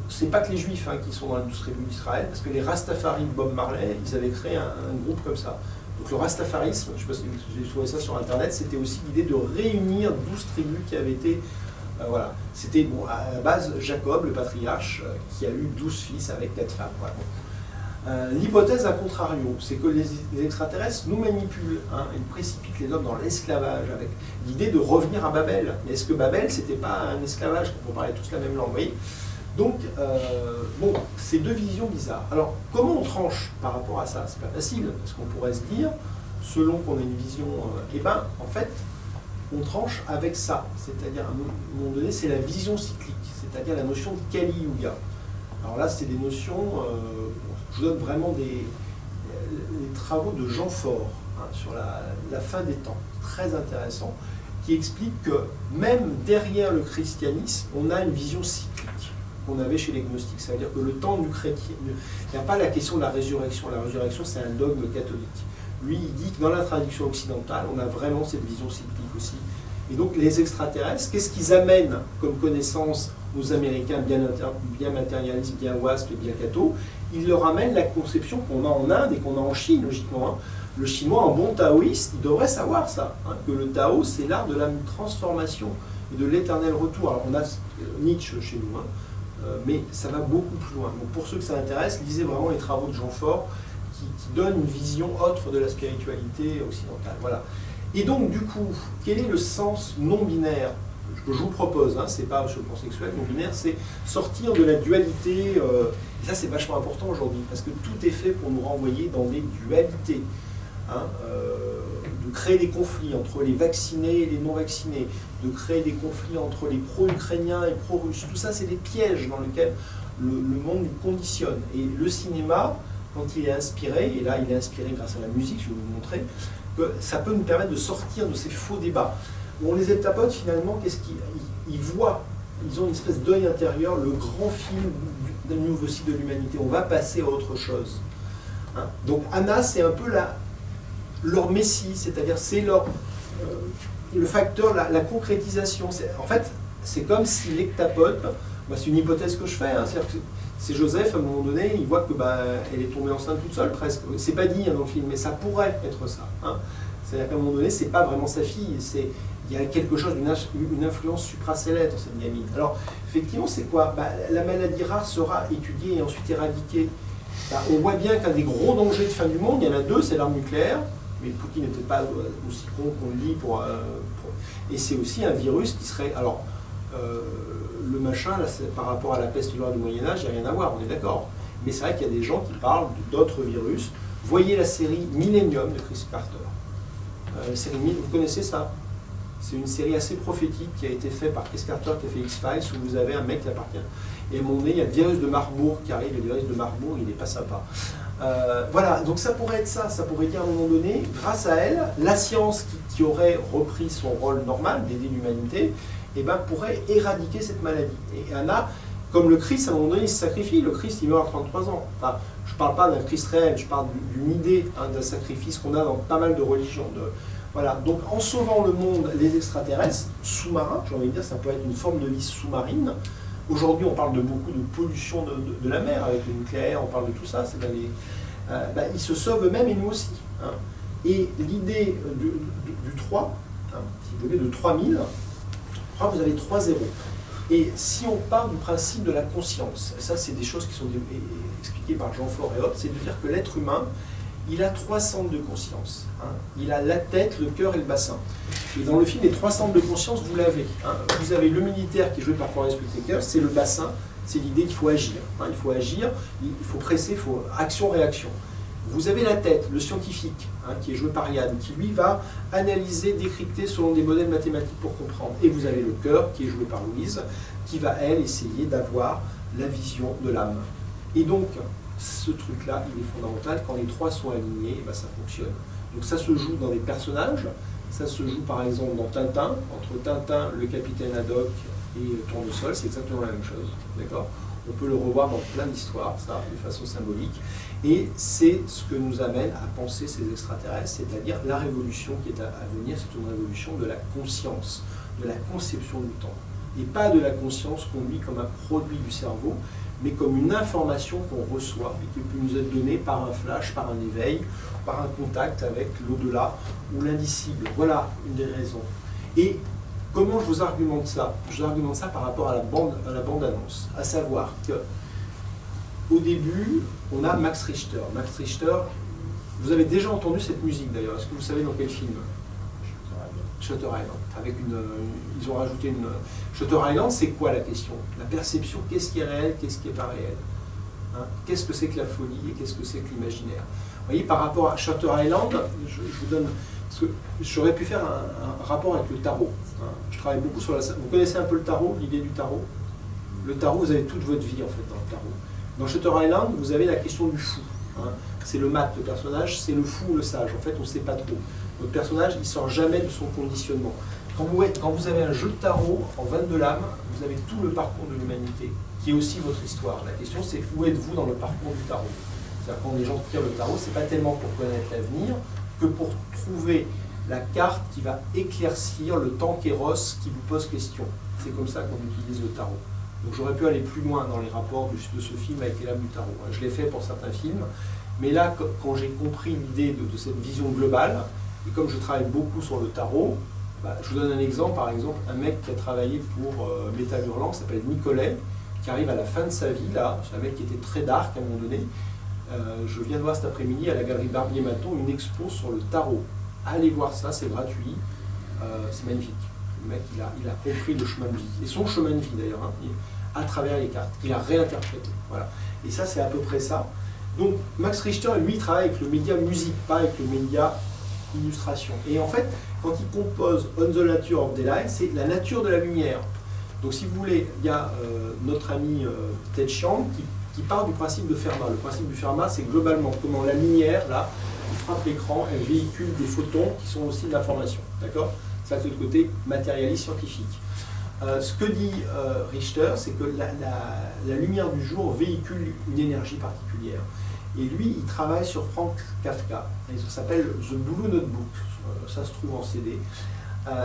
c'est pas que les Juifs hein, qui sont dans les 12 tribus d'Israël, parce que les Rastafari de Bob Marley, ils avaient créé un groupe comme ça. Donc le rastafarisme, je ne sais pas si j'ai trouvé ça sur Internet, c'était aussi l'idée de réunir 12 tribus qui avaient été... voilà. C'était bon, à la base Jacob, le patriarche, qui a eu 12 fils avec 4 femmes. Voilà. L'hypothèse à contrario, c'est que les extraterrestres nous manipulent, hein, ils précipitent les hommes dans l'esclavage avec l'idée de revenir à Babel. Mais est-ce que Babel, c'était pas un esclavage quand on parlait tous la même langue, vous voyez? Donc, bon, c'est deux visions bizarres. Alors, comment on tranche par rapport à ça? C'est pas facile, parce qu'on pourrait se dire, selon qu'on ait une vision, eh ben, en fait, on tranche avec ça. C'est-à-dire, à un moment donné, c'est la vision cyclique, c'est-à-dire la notion de Kali Yuga. Alors là, c'est des notions, je vous donne vraiment les travaux de Jean Faure hein, sur la fin des temps, très intéressant, qui explique que même derrière le christianisme, on a une vision cyclique qu'on avait chez les gnostiques. C'est-à-dire que le temps du chrétien, il n'y a pas la question de la résurrection. La résurrection, c'est un dogme catholique. Lui, il dit que dans la tradition occidentale, on a vraiment cette vision cyclique aussi. Et donc, les extraterrestres, qu'est-ce qu'ils amènent comme connaissance aux Américains bien matérialistes, bien WASP et bien catho? Ils leur amènent la conception qu'on a en Inde et qu'on a en Chine, logiquement. Hein. Le Chinois, un bon taoïste, il devrait savoir ça, hein, que le Tao, c'est l'art de la transformation et de l'éternel retour. Alors, on a Nietzsche chez nous, hein, mais ça va beaucoup plus loin. Donc, pour ceux que ça intéresse, lisez vraiment les travaux de Jean Faure qui donnent une vision autre de la spiritualité occidentale. Voilà. Et donc, du coup, quel est le sens non-binaire que je vous propose, hein, c'est pas sur le plan sexuel, non-binaire, c'est sortir de la dualité, et ça c'est vachement important aujourd'hui, parce que tout est fait pour nous renvoyer dans des dualités, hein, de créer des conflits entre les vaccinés et les non-vaccinés, de créer des conflits entre les pro-ukrainiens et pro-russes, tout ça c'est des pièges dans lesquels le monde nous conditionne. Et le cinéma, quand il est inspiré, et là il est inspiré grâce à la musique, je vais vous montrer, que ça peut nous permettre de sortir de ces faux débats. Bon, les heptapodes, finalement, qu'est-ce qu'ils voient? Ils ont une espèce d'œil intérieur, le grand film d'un nouveau cycle de l'humanité. On va passer à autre chose. Hein? Donc, Anna, c'est un peu leur messie, c'est-à-dire c'est le facteur, la concrétisation. En fait, c'est comme si l'hectapode, c'est une hypothèse que je fais, hein, c'est Joseph, à un moment donné, il voit que elle est tombée enceinte toute seule, presque. C'est pas dit hein, dans le film, mais ça pourrait être ça. Hein? C'est-à-dire qu'à un moment donné, c'est pas vraiment sa fille, il y a quelque chose d'une influence supracelleste dans cette gamine. Alors, effectivement, c'est quoi? La maladie rare sera étudiée et ensuite éradiquée. On voit bien qu'un des gros dangers de fin du monde, il y en a deux, c'est l'arme nucléaire, mais Poutine n'était pas aussi con qu'on le dit et c'est aussi un virus qui serait... Alors, le machin, là, par rapport à la peste noire du Moyen-Âge, il n'y a rien à voir, on est d'accord. Mais c'est vrai qu'il y a des gens qui parlent d'autres virus. Voyez la série Millennium de Chris Carter. Vous connaissez ça? C'est une série assez prophétique qui a été faite par Chris Carter, qui a fait X-Files, où vous avez un mec qui appartient. Et à un moment donné, il y a le virus de Marbourg qui arrive, et le virus de Marbourg, il n'est pas sympa. Voilà, donc ça pourrait être ça. Ça pourrait dire à un moment donné, grâce à elle, la science qui aurait repris son rôle normal d'aider l'humanité, pourrait éradiquer cette maladie. Et Anna, comme le Christ, à un moment donné, il se sacrifie. Le Christ, il meurt à 33 ans. Enfin, je ne parle pas d'un Christ réel, je parle d'une idée d'un sacrifice qu'on a dans pas mal de religions. Voilà. Donc, en sauvant le monde, les extraterrestres, sous-marins, j'ai envie de dire, ça peut être une forme de vie sous-marine, Aujourd'hui, on parle de beaucoup de pollution de la mer avec le nucléaire, on parle de tout ça. Ils se sauvent eux-mêmes et nous aussi. Hein. Et l'idée du 3, hein, si vous voulez, de 3000, vous avez 3 zéros. Et si on part du principe de la conscience, et ça c'est des choses qui sont expliquées par Jean Faure et autres, c'est de dire que l'être humain, il a 3 centres de conscience. Hein. Il a la tête, le cœur et le bassin. Et dans le film, les 3 centres de conscience, vous l'avez. Hein. Vous avez le militaire qui est joué par Forest Whitaker, c'est le bassin, c'est l'idée qu'il faut agir. Hein. Il faut agir, il faut presser, il faut action-réaction. Vous avez la tête, le scientifique, hein, qui est joué par Yann, qui lui va analyser, décrypter selon des modèles mathématiques pour comprendre. Et vous avez le cœur, qui est joué par Louise, qui va, elle, essayer d'avoir la vision de l'âme. Et donc, ce truc-là, il est fondamental. Quand les 3 sont alignés, ben, ça fonctionne. Donc ça se joue dans des personnages. Ça se joue, par exemple, dans Tintin. Entre Tintin, le capitaine Haddock et Tournesol, c'est exactement la même chose. D'accord ? On peut le revoir dans plein d'histoires, ça, de façon symbolique. Et c'est ce que nous amène à penser ces extraterrestres, c'est-à-dire la révolution qui est à venir, c'est une révolution de la conscience, de la conception du temps. Et pas de la conscience qu'on vit comme un produit du cerveau, mais comme une information qu'on reçoit et qui peut nous être donnée par un flash, par un éveil, par un contact avec l'au-delà ou l'indicible. Voilà une des raisons. Et comment je vous argumente ça? Je vous argumente ça par rapport à la bande-annonce, à savoir que au début, on a Max Richter. Max Richter, vous avez déjà entendu cette musique d'ailleurs. Est-ce que vous savez dans quel film? Shutter Island. Avec ils ont rajouté une... Shutter Island, c'est quoi la question? La perception, qu'est-ce qui est réel, qu'est-ce qui n'est pas réel, hein? Qu'est-ce que c'est que la folie et qu'est-ce que c'est que l'imaginaire? Vous voyez, par rapport à Shutter Island, je vous donne... Parce que j'aurais pu faire un rapport avec le tarot. Hein. Je travaille beaucoup sur la... Vous connaissez un peu le tarot, l'idée du tarot? Le tarot, vous avez toute votre vie en fait dans le tarot. Dans Shutter Island, vous avez la question du fou. Hein. C'est le mat, le personnage, c'est le fou ou le sage. En fait, on ne sait pas trop. Votre personnage, il ne sort jamais de son conditionnement. Quand vous avez un jeu de tarot en 22 lames, vous avez tout le parcours de l'humanité, qui est aussi votre histoire. La question, c'est où êtes-vous dans le parcours du tarot? C'est-à-dire quand les gens tirent le tarot, ce n'est pas tellement pour connaître l'avenir que pour trouver la carte qui va éclaircir le temps kéros qui vous pose question. C'est comme ça qu'on utilise le tarot. Donc j'aurais pu aller plus loin dans les rapports de ce film avec les lames du tarot. Je l'ai fait pour certains films, mais là, quand j'ai compris l'idée de cette vision globale, et comme je travaille beaucoup sur le tarot, je vous donne un exemple, par exemple, un mec qui a travaillé pour Métal Hurlant, qui s'appelle Nicolet, qui arrive à la fin de sa vie, là, c'est un mec qui était très dark à un moment donné. Je viens de voir cet après-midi à la galerie Barbier-Maton une expo sur le tarot. Allez voir ça, c'est gratuit, c'est magnifique. Le mec, il a compris le chemin de vie, et son chemin de vie d'ailleurs, hein, à travers les cartes, qu'il a réinterprété. Voilà. Et ça, c'est à peu près ça. Donc, Max Richter, lui, il travaille avec le média musique, pas avec le média illustration. Et en fait, quand il compose On the Nature of Daylight, c'est la nature de la lumière. Donc, si vous voulez, il y a notre ami Ted Chiang qui part du principe de Fermat. Le principe du Fermat, c'est globalement comment la lumière, là, qui frappe l'écran, elle véhicule des photons qui sont aussi de l'information. D'accord? Ça, c'est le côté matérialiste scientifique. Ce que dit Richter, c'est que la lumière du jour véhicule une énergie particulière. Et lui, il travaille sur Frank Kafka. Et ça s'appelle The Blue Notebook. Ça se trouve en CD.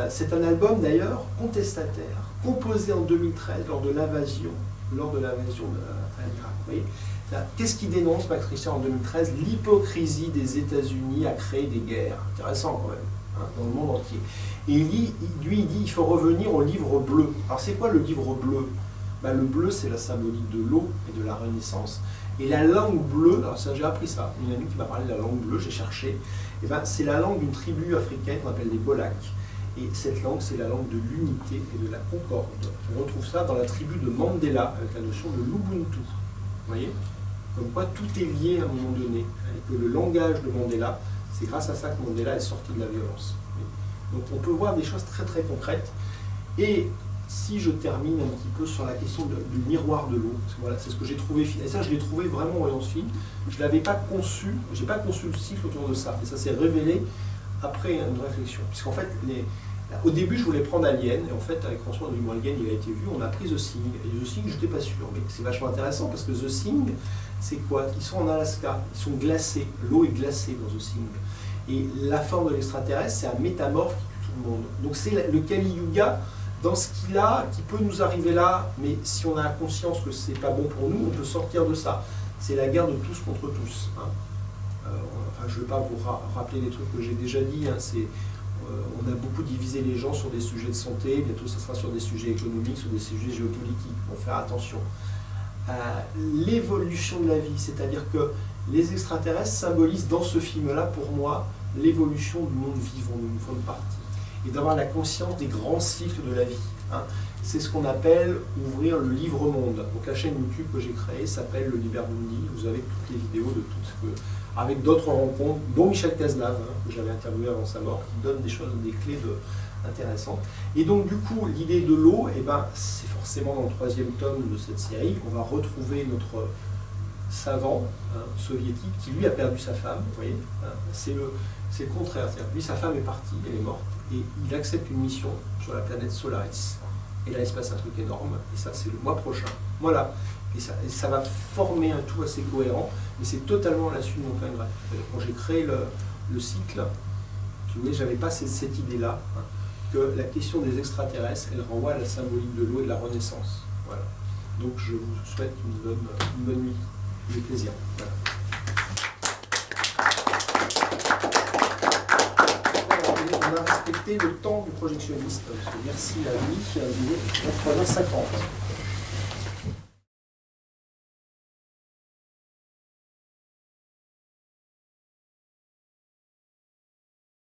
C'est un album d'ailleurs contestataire, composé en 2013 lors de l'invasion à l'Irak. Qu'est-ce qu'il dénonce, Max Richter, en 2013? L'hypocrisie des États-Unis à créer des guerres. Intéressant quand même, hein, dans le monde entier. Et il dit il faut revenir au livre bleu. Alors c'est quoi le livre bleu? Le bleu, c'est la symbolique de l'eau et de la Renaissance. Et la langue bleue, alors ça j'ai appris ça, une amie qui m'a parlé de la langue bleue, j'ai cherché, c'est la langue d'une tribu africaine qu'on appelle les Bolaks. Et cette langue, c'est la langue de l'unité et de la concorde. On retrouve ça dans la tribu de Mandela, avec la notion de l'Ubuntu. Vous voyez? Comme quoi tout est lié à un moment donné. Et que le langage de Mandela, c'est grâce à ça que Mandela est sorti de la violence. Donc on peut voir des choses très très concrètes. Et si je termine un petit peu sur la question du miroir de l'eau, voilà, c'est ce que j'ai trouvé, et ça je l'ai trouvé vraiment dans ce film, je ne l'avais pas conçu, j'ai pas conçu le cycle autour de ça, et ça s'est révélé après une réflexion. Puisqu'en fait, au début je voulais prendre Alien, et en fait avec François Dumont Alien, il a été vu, on a pris The Thing, et The Thing je n'étais pas sûr, mais c'est vachement intéressant parce que The Thing, c'est quoi? Ils sont en Alaska, ils sont glacés, l'eau est glacée dans The Thing. Et la forme de l'extraterrestre, c'est un métamorphe qui tue tout le monde. Donc c'est le Kali Yuga, dans ce qu'il a, qui peut nous arriver là, mais si on a conscience que c'est pas bon pour nous, on peut sortir de ça. C'est la guerre de tous contre tous. Hein. Enfin, je ne vais pas vous rappeler les trucs que j'ai déjà dit. Hein. On a beaucoup divisé les gens sur des sujets de santé, bientôt ça sera sur des sujets économiques, sur des sujets géopolitiques. Il faut faire attention. L'évolution de la vie, c'est-à-dire que les extraterrestres symbolisent dans ce film-là, pour moi, l'évolution du monde vivant, d'une bonne partie. Et d'avoir la conscience des grands cycles de la vie. Hein. C'est ce qu'on appelle ouvrir le livre-monde. Donc la chaîne YouTube que j'ai créée s'appelle le Libermundi. Vous avez toutes les vidéos de tout ce que... avec d'autres rencontres, dont Michel Cazenave, hein, que j'avais interviewé avant sa mort, qui donne des choses, des clés intéressantes. Et donc du coup, l'idée de l'eau, eh ben, c'est forcément dans le 3e tome de cette série, on va retrouver notre savant soviétique qui lui a perdu sa femme, vous voyez, hein, c'est le contraire, c'est-à-dire lui sa femme est partie, elle est morte, et il accepte une mission sur la planète Solaris. Et là il se passe un truc énorme, et ça c'est le mois prochain. Voilà, et ça va former un tout assez cohérent, mais c'est totalement la suite de mon plan de rêve. Quand j'ai créé le cycle, vous voyez, j'avais pas cette idée-là, hein, que la question des extraterrestres, elle renvoie à la symbolique de l'eau et de la Renaissance. Voilà. Donc je vous souhaite une bonne nuit. Du plaisir. Voilà. On a respecté le temps du projectionniste. Merci à lui qui a duré 3h50.